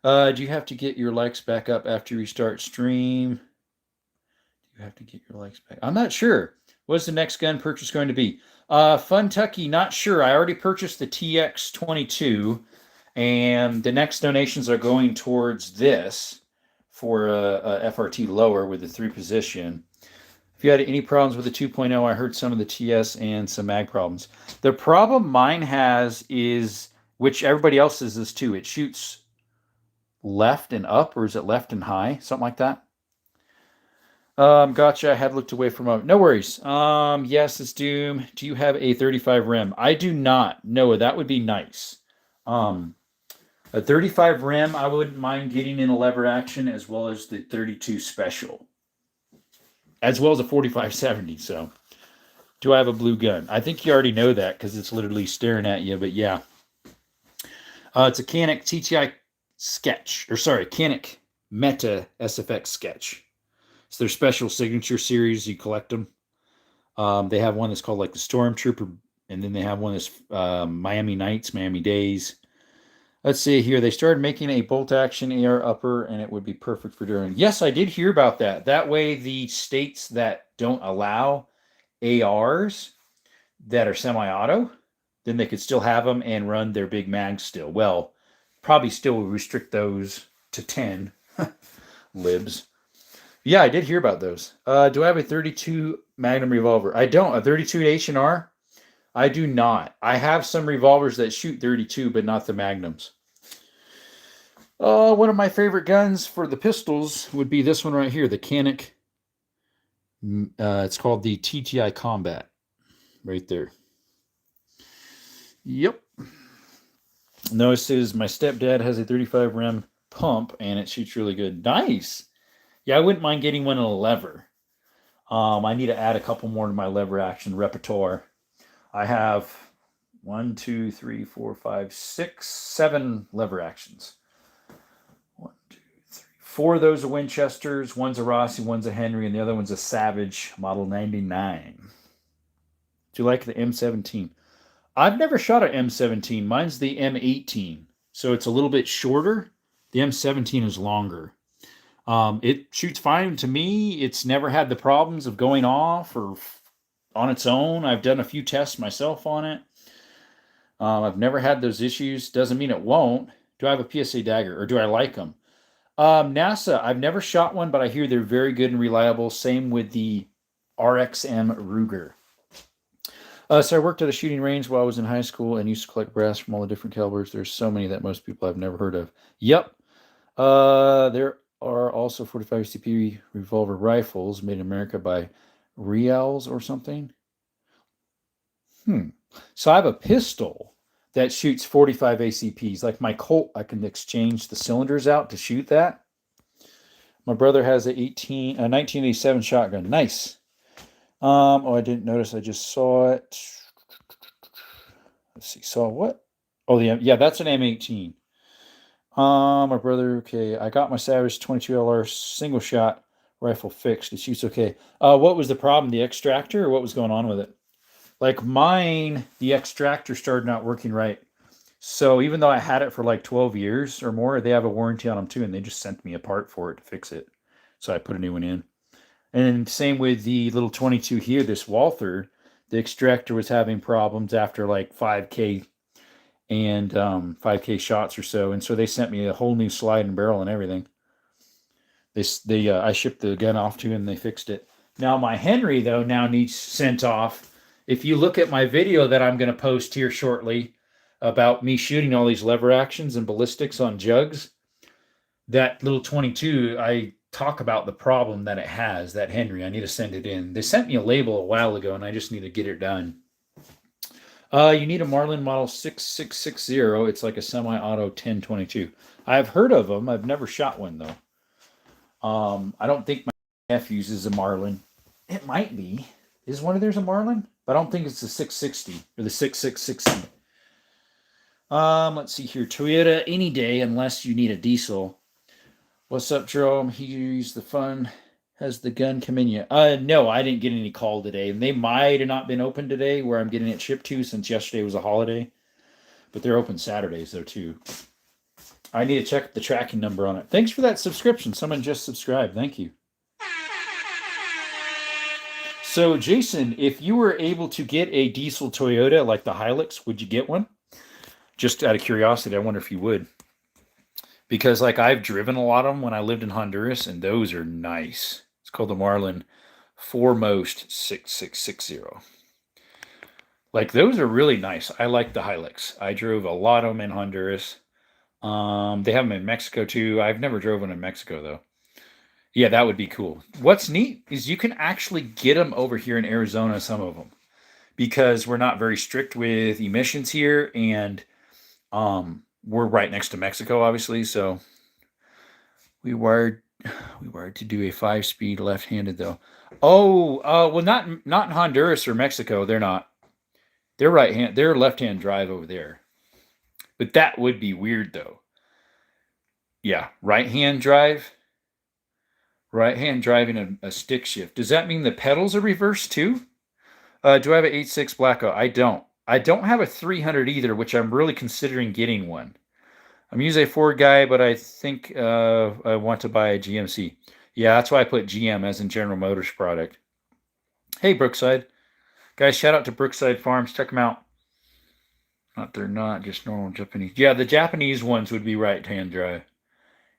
huh? Do you have to get your likes back up after you restart stream? Do you have to get your likes back? I'm not sure. What's the next gun purchase going to be? Funtucky, not sure. I already purchased the TX22, and the next donations are going towards this for a FRT lower with the 3-position. If you had any problems with the 2.0, I heard some of the TS and some mag problems. The problem mine has is, which everybody else's is too, it shoots left and up, or is it left and high? Something like that. Gotcha. I had looked away from no worries. Yes, it's Doom. Do you have a 35 rim? I do not. No, that would be nice. A 35 rim, I wouldn't mind getting in a lever action, as well as the 32 special, as well as a 45-70. So, do I have a blue gun? I think you already know that because it's literally staring at you. But yeah, it's a Canik TTI Sketch, Canik Meta SFX Sketch. It's their special signature series. You collect them. They have one that's called like the Stormtrooper, and then they have one that's Miami Nights, Miami Days. Let's see here. They started making a bolt action AR upper, and it would be perfect for during. Yes, I did hear about that. That way, the states that don't allow ARs that are semi-auto, then they could still have them and run their big mags still. Well, probably still restrict those to 10 libs. Yeah, I did hear about those. Do I have a 32 Magnum revolver? I don't. A 32 H&R? I do not. I have some revolvers that shoot 32, but not the Magnums. One of my favorite guns for the pistols would be this one right here, the Canik. It's called the TTI Combat. Right there. Yep. Notices my stepdad has a 35 rim pump, and it shoots really good. Nice. Yeah, I wouldn't mind getting one in a lever. I need to add a couple more to my lever action repertoire. I have 1, 2, 3, 4, 5, 6, 7 lever actions. 1, 2, 3, 4 of those are Winchesters. One's a Rossi, one's a Henry, and the other one's a Savage Model 99. Do you like the M17? I've never shot an M17. Mine's the M18, so it's a little bit shorter. The M17 is longer. It shoots fine to me. It's never had the problems of going off or on its own. I've done a few tests myself on it. I've never had those issues. Doesn't mean it won't. Do I have a PSA dagger, or do I like them? NASA, I've never shot one, but I hear they're very good and reliable. Same with the RXM Ruger. So I worked at a shooting range while I was in high school and used to collect brass from all the different calibers. There's so many that most people have never heard of. Yep. There are also 45 ACP revolver rifles made in America by Rials or something. So I have a pistol that shoots 45 ACPs. Like my Colt, I can exchange the cylinders out to shoot that. My brother has a 1987 shotgun. Nice. I didn't notice. I just saw it. Let's see. Saw what? Oh, yeah, that's an M18. My brother, okay. I got my Savage 22LR single shot rifle fixed. It shoots okay. What was the problem? The extractor, or what was going on with it? Like mine, the extractor started not working right. So even though I had it for like 12 years or more, they have a warranty on them too, and they just sent me a part for it to fix it. So I put a new one in. And same with the little 22 here, this Walther, the extractor was having problems after like 5K and 5K shots or so. And so they sent me a whole new slide and barrel and everything. I shipped the gun off to and they fixed it. Now my Henry though now needs sent off. If you look at my video that I'm going to post here shortly about me shooting all these lever actions and ballistics on jugs, that little 22, I talk about the problem that it has, that Henry. I need to send it in. They sent me a label a while ago and I just need to get it done. You need a Marlin model 6660. It's like a semi-auto 1022. I've heard of them. I've never shot one though. I don't think my F uses a Marlin. It might be. Is one of theirs a Marlin? But I don't think it's the 660 or the 6660. Let's see here. Toyota any day unless you need a diesel. What's up, Jerome? Here's the fun. Has the gun come in yet? No, I didn't get any call today. They might have not been open today where I'm getting it shipped to since yesterday was a holiday. But they're open Saturdays though too. I need to check the tracking number on it. Thanks for that subscription. Someone just subscribed. Thank you. So, Jason, if you were able to get a diesel Toyota like the Hilux, would you get one? Just out of curiosity, I wonder if you would. Because, like, I've driven a lot of them when I lived in Honduras, and those are nice. It's called the Marlin Foremost 6660. Like, those are really nice. I like the Hilux. I drove a lot of them in Honduras. They have them in Mexico, too. I've never drove one in Mexico, though. Yeah, that would be cool. What's neat is you can actually get them over here in Arizona, some of them, because we're not very strict with emissions here, and we're right next to Mexico, obviously. So we wired to do a 5-speed left-handed though. Well, not in Honduras or Mexico. They're not. They're right-hand. They're left-hand drive over there. But that would be weird though. Yeah, right-hand drive. Right-hand driving a stick shift. Does that mean the pedals are reversed too? Do I have an 8.6 Blackout? I don't. I don't have a 300 either, which I'm really considering getting one. I'm usually a Ford guy, but I think I want to buy a GMC. Yeah, that's why I put GM as in General Motors product. Hey, Brookside. Guys, shout out to Brookside Farms. Check them out. They're not just normal Japanese. Yeah, the Japanese ones would be right-hand drive.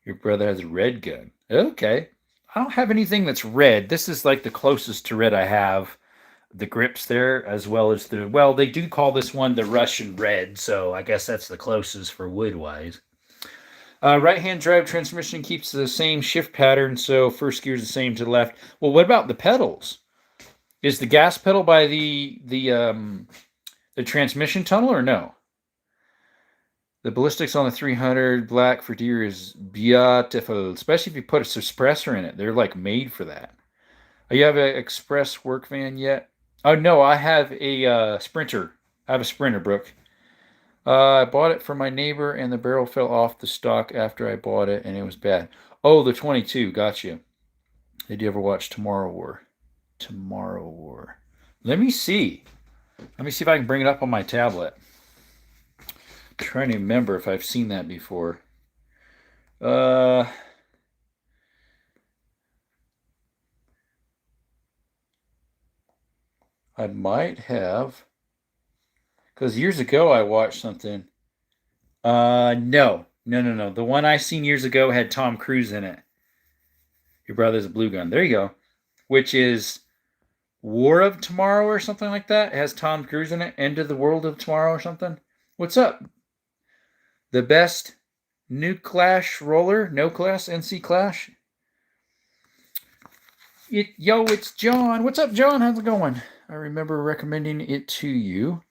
Your brother has a red gun. Okay. I don't have anything that's red. This is like the closest to red I have. The grips there, as well as they do call this one the Russian red, so I guess that's the closest for wood-wise. Right-hand drive transmission keeps the same shift pattern, so first gear is the same to the left. Well, what about the pedals? Is the gas pedal by the transmission tunnel or no? The ballistics on the 300 black for deer is beautiful, especially if you put a suppressor in it. They're like made for that. Oh, you have an express work van yet? Oh, no, I have a Sprinter. I have a Sprinter, Brooke. I bought it from my neighbor, and the barrel fell off the stock after I bought it, and it was bad. Oh, the 22. Gotcha. Did you ever watch Tomorrow War? Tomorrow War. Let me see. Let me see if I can bring it up on my tablet. I'm trying to remember if I've seen that before. I might have. Because years ago I watched something. No. The one I seen years ago had Tom Cruise in it. Your brother's a blue gun. There you go. Which is War of Tomorrow or something like that. It has Tom Cruise in it. End of the World of Tomorrow or something. What's up? The best new Clash roller? No Clash? NC Clash? It's John. What's up, John? How's it going? I remember recommending it to you.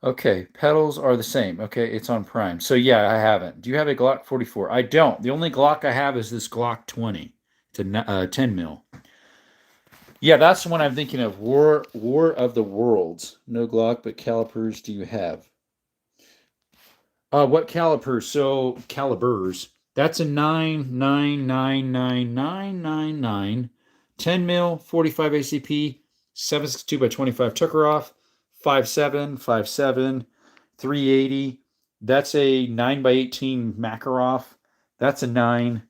Okay, pedals are the same. Okay, it's on Prime. So yeah, I haven't. Do you have a Glock 44? I don't. The only Glock I have is this Glock 20. It's a 10 mil. Yeah, that's the one I'm thinking of. War of the Worlds. No Glock, but calipers do you have? What calipers? So calibers. That's a 9999999 10 mil 45 ACP 762 by 25 Tuckeroff 5.7, 5.7, 380. That's a 9x18 Makarov. That's a 9.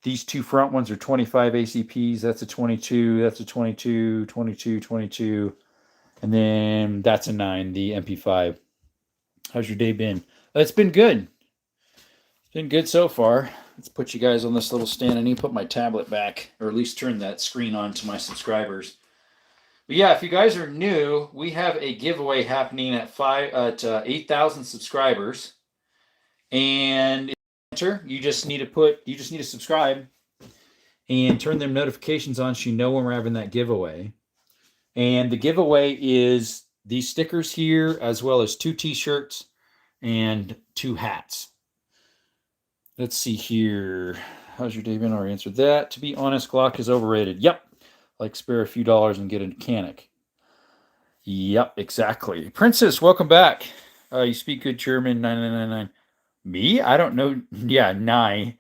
These two front ones are 25 ACPs. That's a 22. That's a 22, 22, 22. And then that's a 9, the MP5. How's your day been? It's been good. It's been good so far. Let's put you guys on this little stand. I need to put my tablet back, or at least turn that screen on to my subscribers. But yeah, if you guys are new, we have a giveaway happening at 8,000 subscribers. And enter, you just need to subscribe and turn them notifications on so you know when we're having that giveaway. And the giveaway is these stickers here, as well as 2 t-shirts and 2 hats. Let's see here. How's your day been? I already answered that. To be honest, Glock is overrated. Yep. Like spare a few dollars and get a mechanic. Yep, exactly. Princess, welcome back. You speak good German. 9999. Me? I don't know. Yeah, Noi.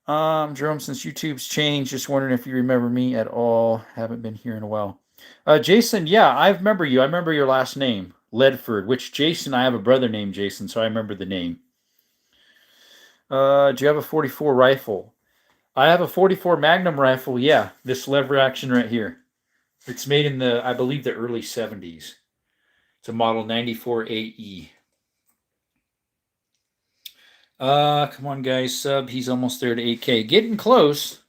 Jerome, since YouTube's changed, just wondering if you remember me at all. Haven't been here in a while. Jason, yeah, I remember you. I remember your last name, Ledford, which Jason, I have a brother named Jason, so I remember the name. Do you have a 44 rifle? I have a 44 Magnum rifle, yeah. This lever action right here. It's made in the, I believe, the early 70s. It's a model 94AE. Come on, guys. Sub. He's almost there to 8K. Getting close.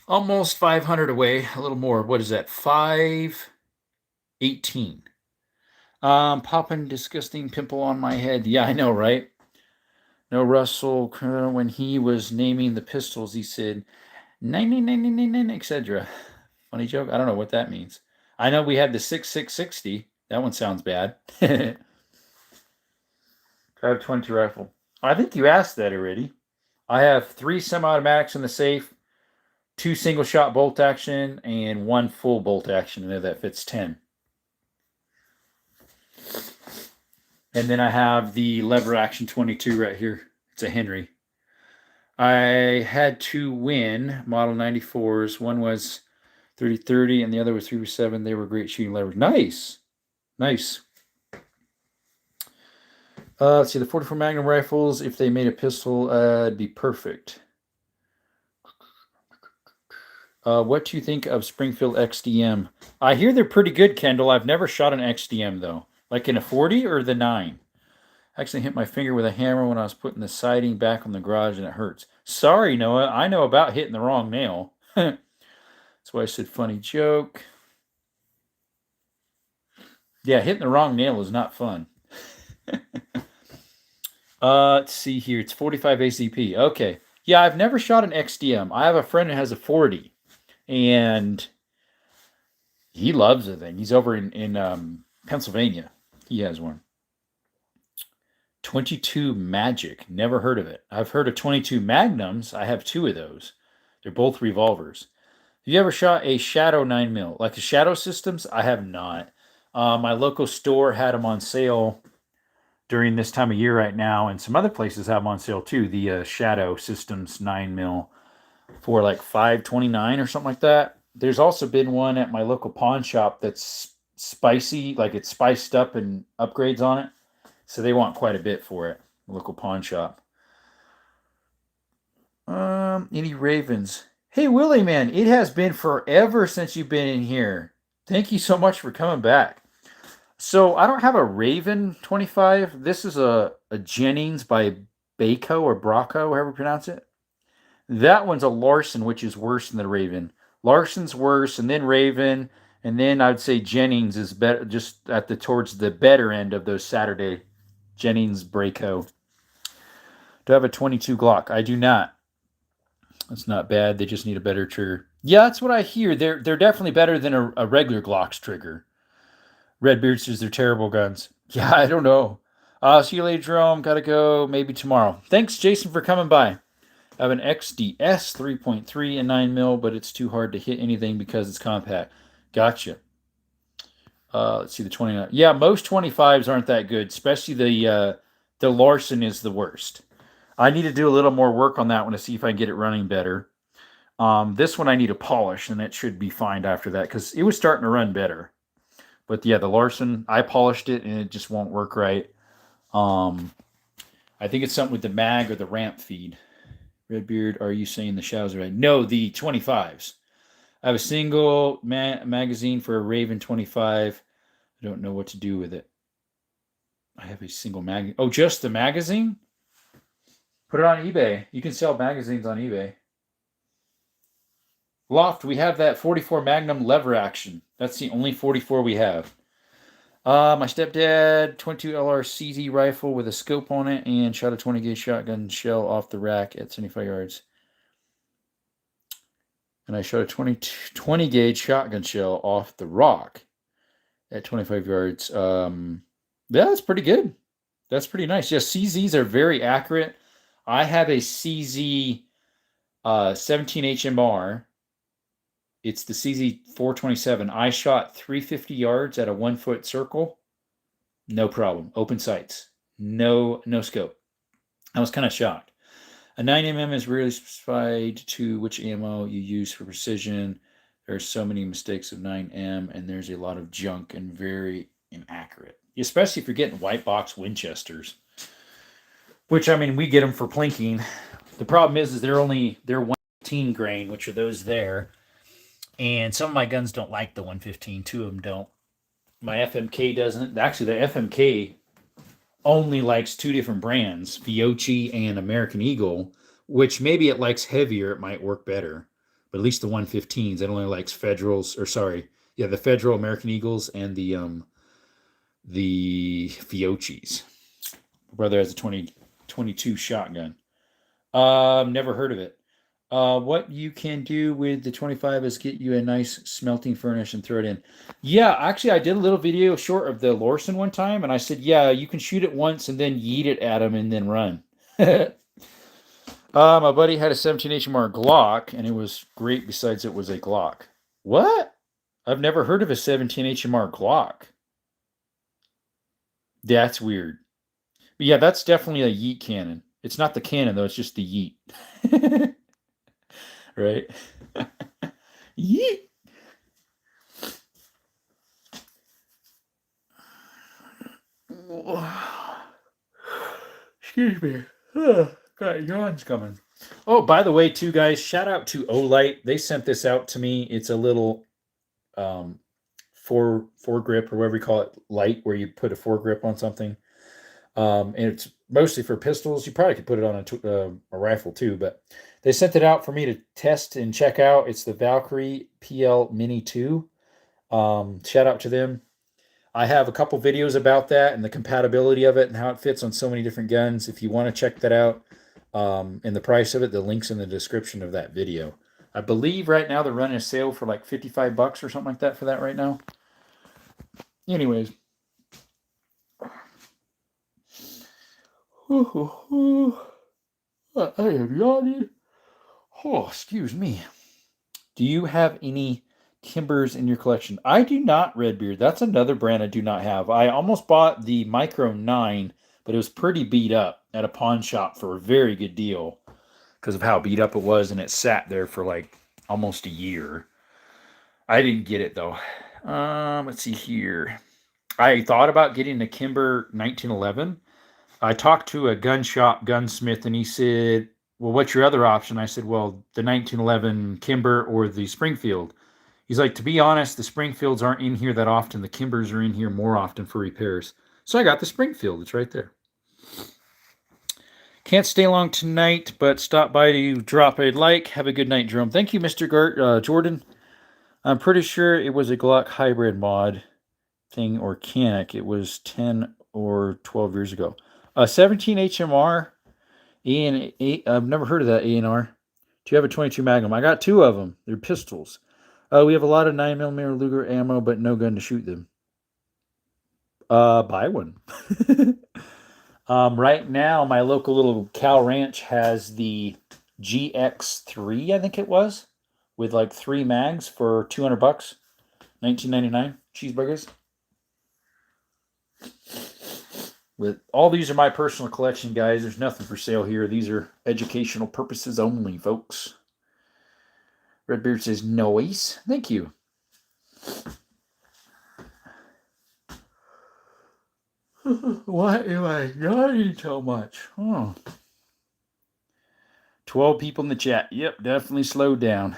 Almost 500 away. A little more. What is that? 518. Popping disgusting pimple on my head. Yeah, I know, right? No, Russell, when he was naming the pistols, he said 9999, etc. Funny joke. I don't know what that means. I know we had the 6660. That one sounds bad. I have 20 rifle. I think you asked that already. I have 3 semi-automatics in the safe, 2 single-shot bolt action, and 1 full bolt action. I know that fits 10. And then I have the lever action 22 right here. It's a Henry. I had 2 Win Model 94s. One was 30-30 and the other was 3x7. They were great shooting levers. Nice. Let's see, the 44 Magnum rifles, if they made a pistol, it'd be perfect. What do you think of Springfield XDM? I hear they're pretty good, Kendall. I've never shot an XDM, though. Like in a 40 or the 9? I actually hit my finger with a hammer when I was putting the siding back on the garage, and it hurts. Sorry, Noah. I know about hitting the wrong nail. That's why I said funny joke. Yeah, hitting the wrong nail is not fun. Let's see here. It's 45 ACP. Okay. Yeah, I've never shot an XDM. I have a friend who has a 40, and he loves the thing. He's over in Pennsylvania. He has one. 22 Magic. Never heard of it. I've heard of 22 Magnums. I have 2 of those. They're both revolvers. Have you ever shot a Shadow 9mm? Like a Shadow Systems? I have not. My local store had them on sale during this time of year right now, and some other places have them on sale too. The Shadow Systems 9mm for like $5.29 or something like that. There's also been one at my local pawn shop that's spicy, like it's spiced up and upgrades on it. So they want quite a bit for it. Local pawn shop. Any Ravens? Hey, Willie, man, it has been forever since you've been in here. Thank you so much for coming back. So I don't have a Raven 25. This is a Jennings by Baco or Braco, however you pronounce it. That one's a Larson, which is worse than the Raven. Larson's worse, and then Raven, and then I'd say Jennings is better, just at towards the better end of those Saturday. Jennings Braco. Do I have a 22 Glock? I do not. That's not bad. They just need a better trigger. Yeah, that's what I hear. They're definitely better than a regular Glock's trigger. Redbeard says they're terrible guns. Yeah, I don't know. See you later, Jerome. Gotta go. Maybe tomorrow. Thanks, Jason, for coming by. I have an XDS 3.3 and 9mm, but it's too hard to hit anything because it's compact. Gotcha. Let's see the 29. Yeah, most 25s aren't that good, especially the Larson is the worst. I need to do a little more work on that one to see if I can get it running better. This one I need to polish, and it should be fine after that because it was starting to run better. But yeah, the Larson, I polished it and it just won't work right. I think it's something with the mag or the ramp feed. Redbeard, are you saying the shells are right? No, the 25s. I have a single magazine for a Raven 25. I don't know what to do with it. I have a single mag. Oh, just the magazine? Put it on eBay. You can sell magazines on eBay. Loft, we have that 44 Magnum lever action. That's the only 44 we have. My stepdad, 22 LR CZ rifle with a scope on it and shot a 20 gauge shotgun shell off the rack at 75 yards. And I shot a 20 gauge shotgun shell off the rock at 25 yards. Yeah, that's pretty good. That's pretty nice. Yeah, CZs are very accurate. I have a CZ 17 HMR. It's the CZ 427. I shot 350 yards at a 1 foot circle. No problem. Open sights. No scope. I was kind of shocked. A 9mm is really specified to which ammo you use for precision. There are so many mistakes of 9M, and there's a lot of junk and very inaccurate, especially if you're getting white box Winchesters. Which, I mean, we get them for plinking. The problem is they're 115 grain, which are those there. And some of my guns don't like the 115. Two of them don't. My FMK doesn't. Actually, the FMK only likes two different brands, Fiocchi and American Eagle, which maybe it likes heavier. It might work better. But at least the 115s, it only likes Federals, the Federal American Eagles and the Fiocchis. My brother has a 2022 shotgun. Never heard of it. What you can do with the 25 is get you a nice smelting furnace and throw it in. Yeah, actually, I did a little video short of the Larson one time, and I said, yeah, you can shoot it once and then yeet it at him and then run. My buddy had a 17 HMR Glock, and it was great besides it was a Glock. What? I've never heard of a 17 HMR Glock. That's weird. But yeah, that's definitely a yeet cannon. It's not the cannon, though. It's just the yeet. Right? Yeet. Excuse me. Got yawns coming. Oh, by the way, too, guys, shout out to Olight. They sent this out to me. It's a little foregrip or whatever you call it, light, where you put a foregrip on something. And it's mostly for pistols. You probably could put it on a rifle too, but they sent it out for me to test and check out. It's the Valkyrie PL Mini 2. Shout out to them. I have a couple videos about that and the compatibility of it and how it fits on so many different guns. If you want to check that out, and the price of it, the link's in the description of that video. I believe right now they're running a sale for like $55 or something like that for that right now. Anyways. I am yawning. Oh, excuse me. Do you have any Kimbers in your collection? I do not, Redbeard. That's another brand I do not have. I almost bought the Micro 9, but it was pretty beat up at a pawn shop for a very good deal because of how beat up it was, and it sat there for like almost a year. I didn't get it, though. Let's see here. I thought about getting the Kimber 1911. I talked to a gun shop gunsmith, and he said, well, what's your other option? I said, well, the 1911 Kimber or the Springfield. He's like, to be honest, the Springfields aren't in here that often. The Kimbers are in here more often for repairs. So I got the Springfield. It's right there. Can't stay long tonight, but stop by to drop a like. Have a good night, Jerome. Thank you, Mr. Jordan. I'm pretty sure it was a Glock hybrid mod thing or Canic. It was 10 or 12 years ago. 17 HMR. I've never heard of that ANR. Do you have a 22 Magnum? I got two of them. They're pistols. We have a lot of 9mm Luger ammo, but no gun to shoot them. Buy one. Right now, my local little Cal Ranch has the GX3, I think it was, with like 3 mags for $200, $19.99 cheeseburgers. But all these are my personal collection, guys. There's nothing for sale here. These are educational purposes only, folks. Redbeard says, noise. Thank you. Why am I yawning so much? Oh. 12 people in the chat. Yep, definitely slowed down.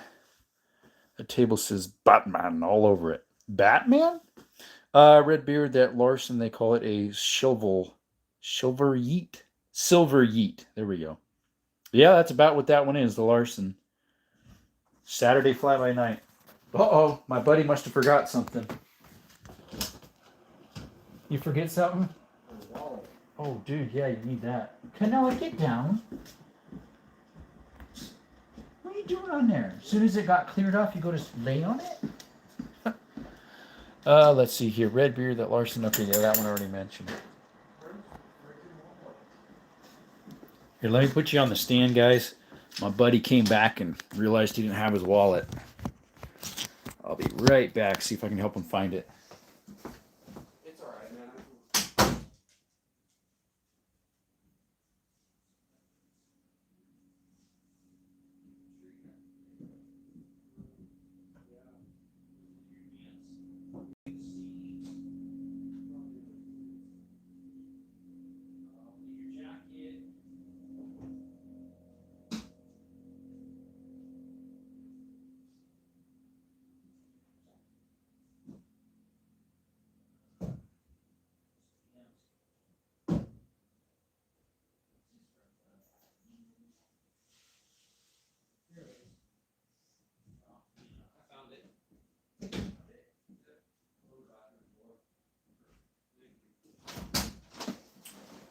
The table says Batman all over it. Batman? Redbeard, that Larson, they call it a silver yeet. Silver yeet. There we go. Yeah, that's about what that one is, the Larson. Saturday fly by night. Uh-oh, my buddy must have forgot something. You forget something? Oh, dude, yeah, you need that. Canella, get down. What are you doing on there? As soon as it got cleared off, you go to lay on it? Let's see here. Redbeard, that Larson. Okay, yeah, that one already mentioned. Here, let me put you on the stand, guys. My buddy came back and realized he didn't have his wallet. I'll be right back, see if I can help him find it. It's alright, man.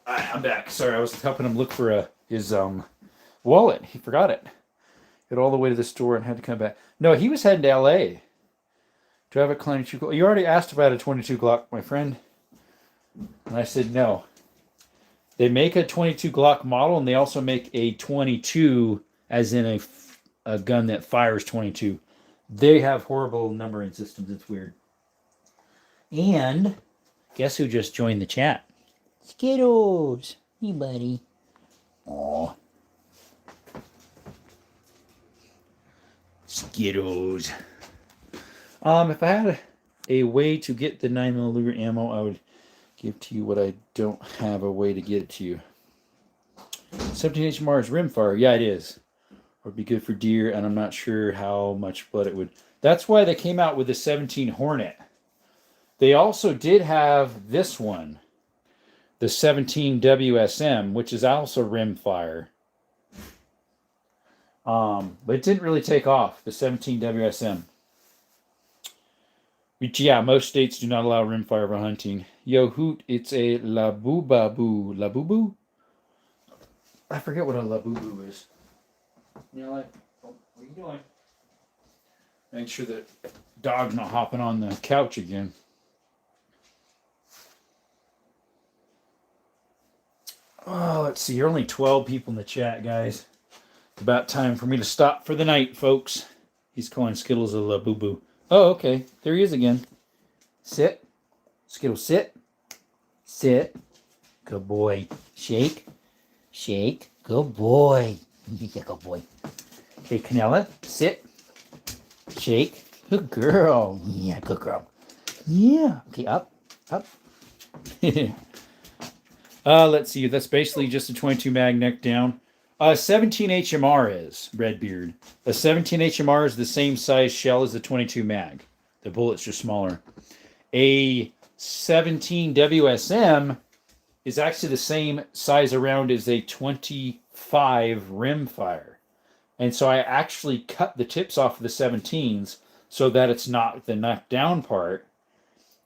Alright, I'm back. Sorry, I was helping him look for his wallet. He forgot it. Got all the way to the store and had to come back. No, he was heading to LA. Do I have a 22 Glock? You already asked about a 22 Glock, my friend. And I said no. They make a 22 Glock model, and they also make a 22, as in a gun that fires 22. They have horrible numbering systems. It's weird. And guess who just joined the chat? Skittles. Hey, buddy. Aw. Skittles. If I had a way to get the 9mm ammo, I would give to you what I don't have a way to get it to you. 17 HMR is rimfire. Yeah, it is. Or it'd be good for deer, and I'm not sure how much blood it would. That's why they came out with the 17 Hornet. They also did have this one, the 17 WSM, which is also rimfire. But it didn't really take off, the 17 WSM. Which, yeah, most states do not allow rimfire for hunting. Yo, hoot, it's a Labubu. Labubu? I forget what a Labubu is. You know, like, what are you doing? Make sure that dog's not hopping on the couch again. Oh, let's see. You're only 12 people in the chat, guys. It's about time for me to stop for the night, folks. He's calling Skittles a Labubu. Oh, okay. There he is again. Sit. Skittles, sit. Sit. Good boy. Shake. Shake. Good boy. Yeah, good boy. Okay, Canella, sit. Shake. Good girl. Yeah, good girl. Yeah. Okay, up. Up. Let's see. That's basically just a 22 mag neck down. 17 HMR is Redbeard. A 17 HMR is the same size shell as the 22 mag. The bullet's just smaller. A 17 WSM is actually the same size around as a 25 rimfire. And so I actually cut the tips off of the 17s so that it's not the knockdown part,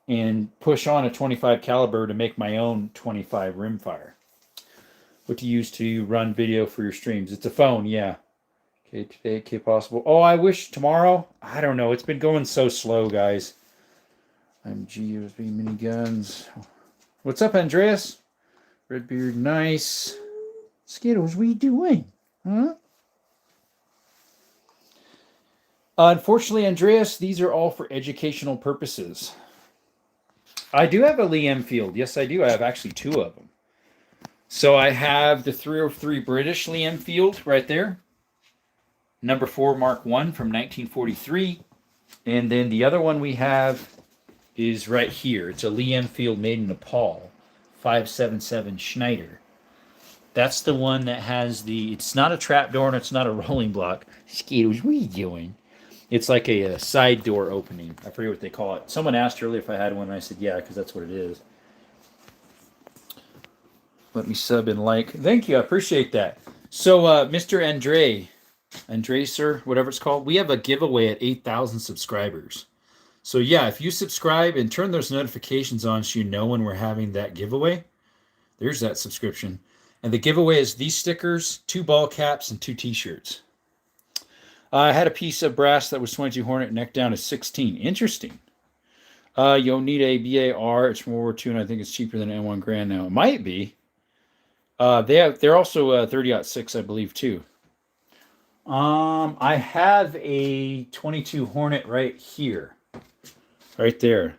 and push on a 25 caliber to make my own 25 rimfire. What to use to run video for your streams? It's a phone, yeah. Okay, today, okay, possible. Oh, I wish tomorrow. I don't know. It's been going so slow, guys. MG USB miniguns. What's up, Andreas? Redbeard, nice. Skittles, what are you doing? Huh? Unfortunately, Andreas, these are all for educational purposes. I do have a Lee Enfield. Yes, I do. I have actually two of them. So I have the 303 British Lee Enfield right there. number 4 Mark I from 1943. And then the other one we have is right here. It's a Lee Enfield made in Nepal, 577 Schneider. That's the one that has the, it's not a trap door and it's not a rolling block. Skittles, what are you doing? It's like a side door opening. I forget what they call it. Someone asked earlier if I had one, and I said, yeah, because that's what it is. Let me sub and like. Thank you. I appreciate that. So, Mr. Andre, sir, whatever it's called, we have a giveaway at 8,000 subscribers. So, yeah, if you subscribe and turn those notifications on so you know when we're having that giveaway, there's that subscription. And the giveaway is these stickers, 2 ball caps, and 2 t-shirts. I had a piece of brass that was 22 Hornet, neck down to 16. Interesting. You'll need a BAR. It's from World War II, and I think it's cheaper than N1 Grand now. It might be. They're also 30-06, I believe, too. I have a 22 Hornet right here. Right there. It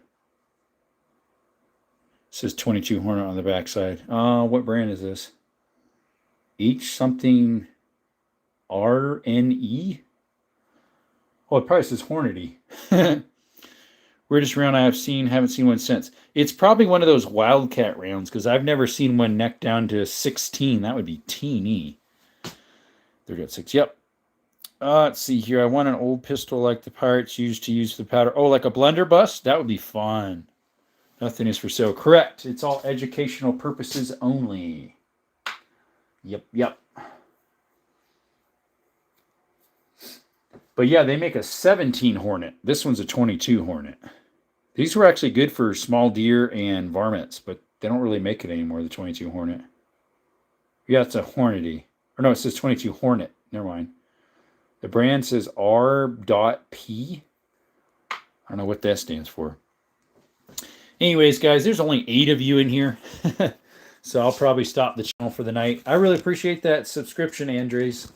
says 22 Hornet on the backside. What brand is this? H something RNE? Oh, it probably says Hornety. Weirdest round I have seen. Haven't seen one since. It's probably one of those Wildcat rounds because I've never seen one neck down to 16. That would be teeny. 30-06. Yep. Let's see here. I want an old pistol like the pirates used to use the powder. Oh, like a blunderbuss? That would be fun. Nothing is for sale. Correct. It's all educational purposes only. Yep. But yeah, they make a 17 Hornet. This one's a 22 Hornet. These were actually good for small deer and varmints, but they don't really make it anymore, the 22 Hornet. Yeah, it's a Hornety. Or no, it says 22 Hornet. Never mind. The brand says R.P. I don't know what that stands for. Anyways, guys, there's only 8 of you in here. So I'll probably stop the channel for the night. I really appreciate that subscription, Andres.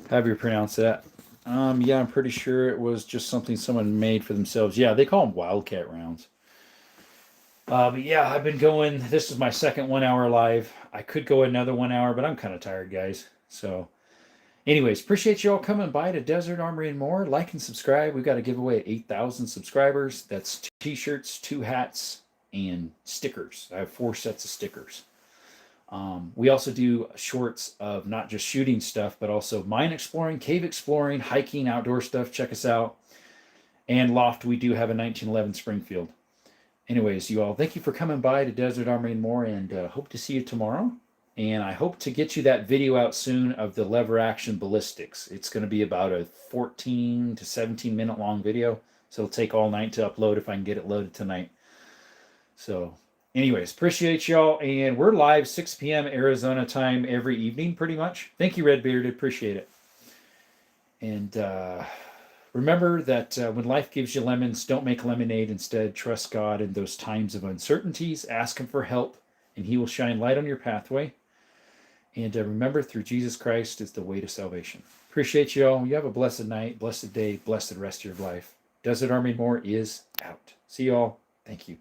However you pronounce that. Yeah, I'm pretty sure it was just something someone made for themselves. Yeah, they call them Wildcat rounds. But yeah, I've been going. This is my second 1 hour live. I could go another 1 hour, but I'm kind of tired, guys. So anyways, appreciate you all coming by to Desert Armory and More. Like and subscribe. We've got a giveaway at 8,000 subscribers. That's 2 t-shirts, 2 hats, and stickers. I have 4 sets of stickers. We also do shorts of not just shooting stuff, but also mine exploring, cave exploring, hiking, outdoor stuff. Check us out. And Loft, we do have a 1911 Springfield. Anyways, you all, thank you for coming by to Desert Armory and More, and hope to see you tomorrow. And I hope to get you that video out soon of the lever action ballistics. It's going to be about a 14 to 17 minute long video. So it'll take all night to upload if I can get it loaded tonight. So anyways, appreciate y'all. And we're live 6 p.m. Arizona time every evening, pretty much. Thank you, Redbeard. Appreciate it. And remember that when life gives you lemons, don't make lemonade. Instead, trust God in those times of uncertainties. Ask Him for help, and He will shine light on your pathway. And remember, through Jesus Christ is the way to salvation. Appreciate you all. You have a blessed night, blessed day, blessed rest of your life. Desert Army More is out. See you all. Thank you.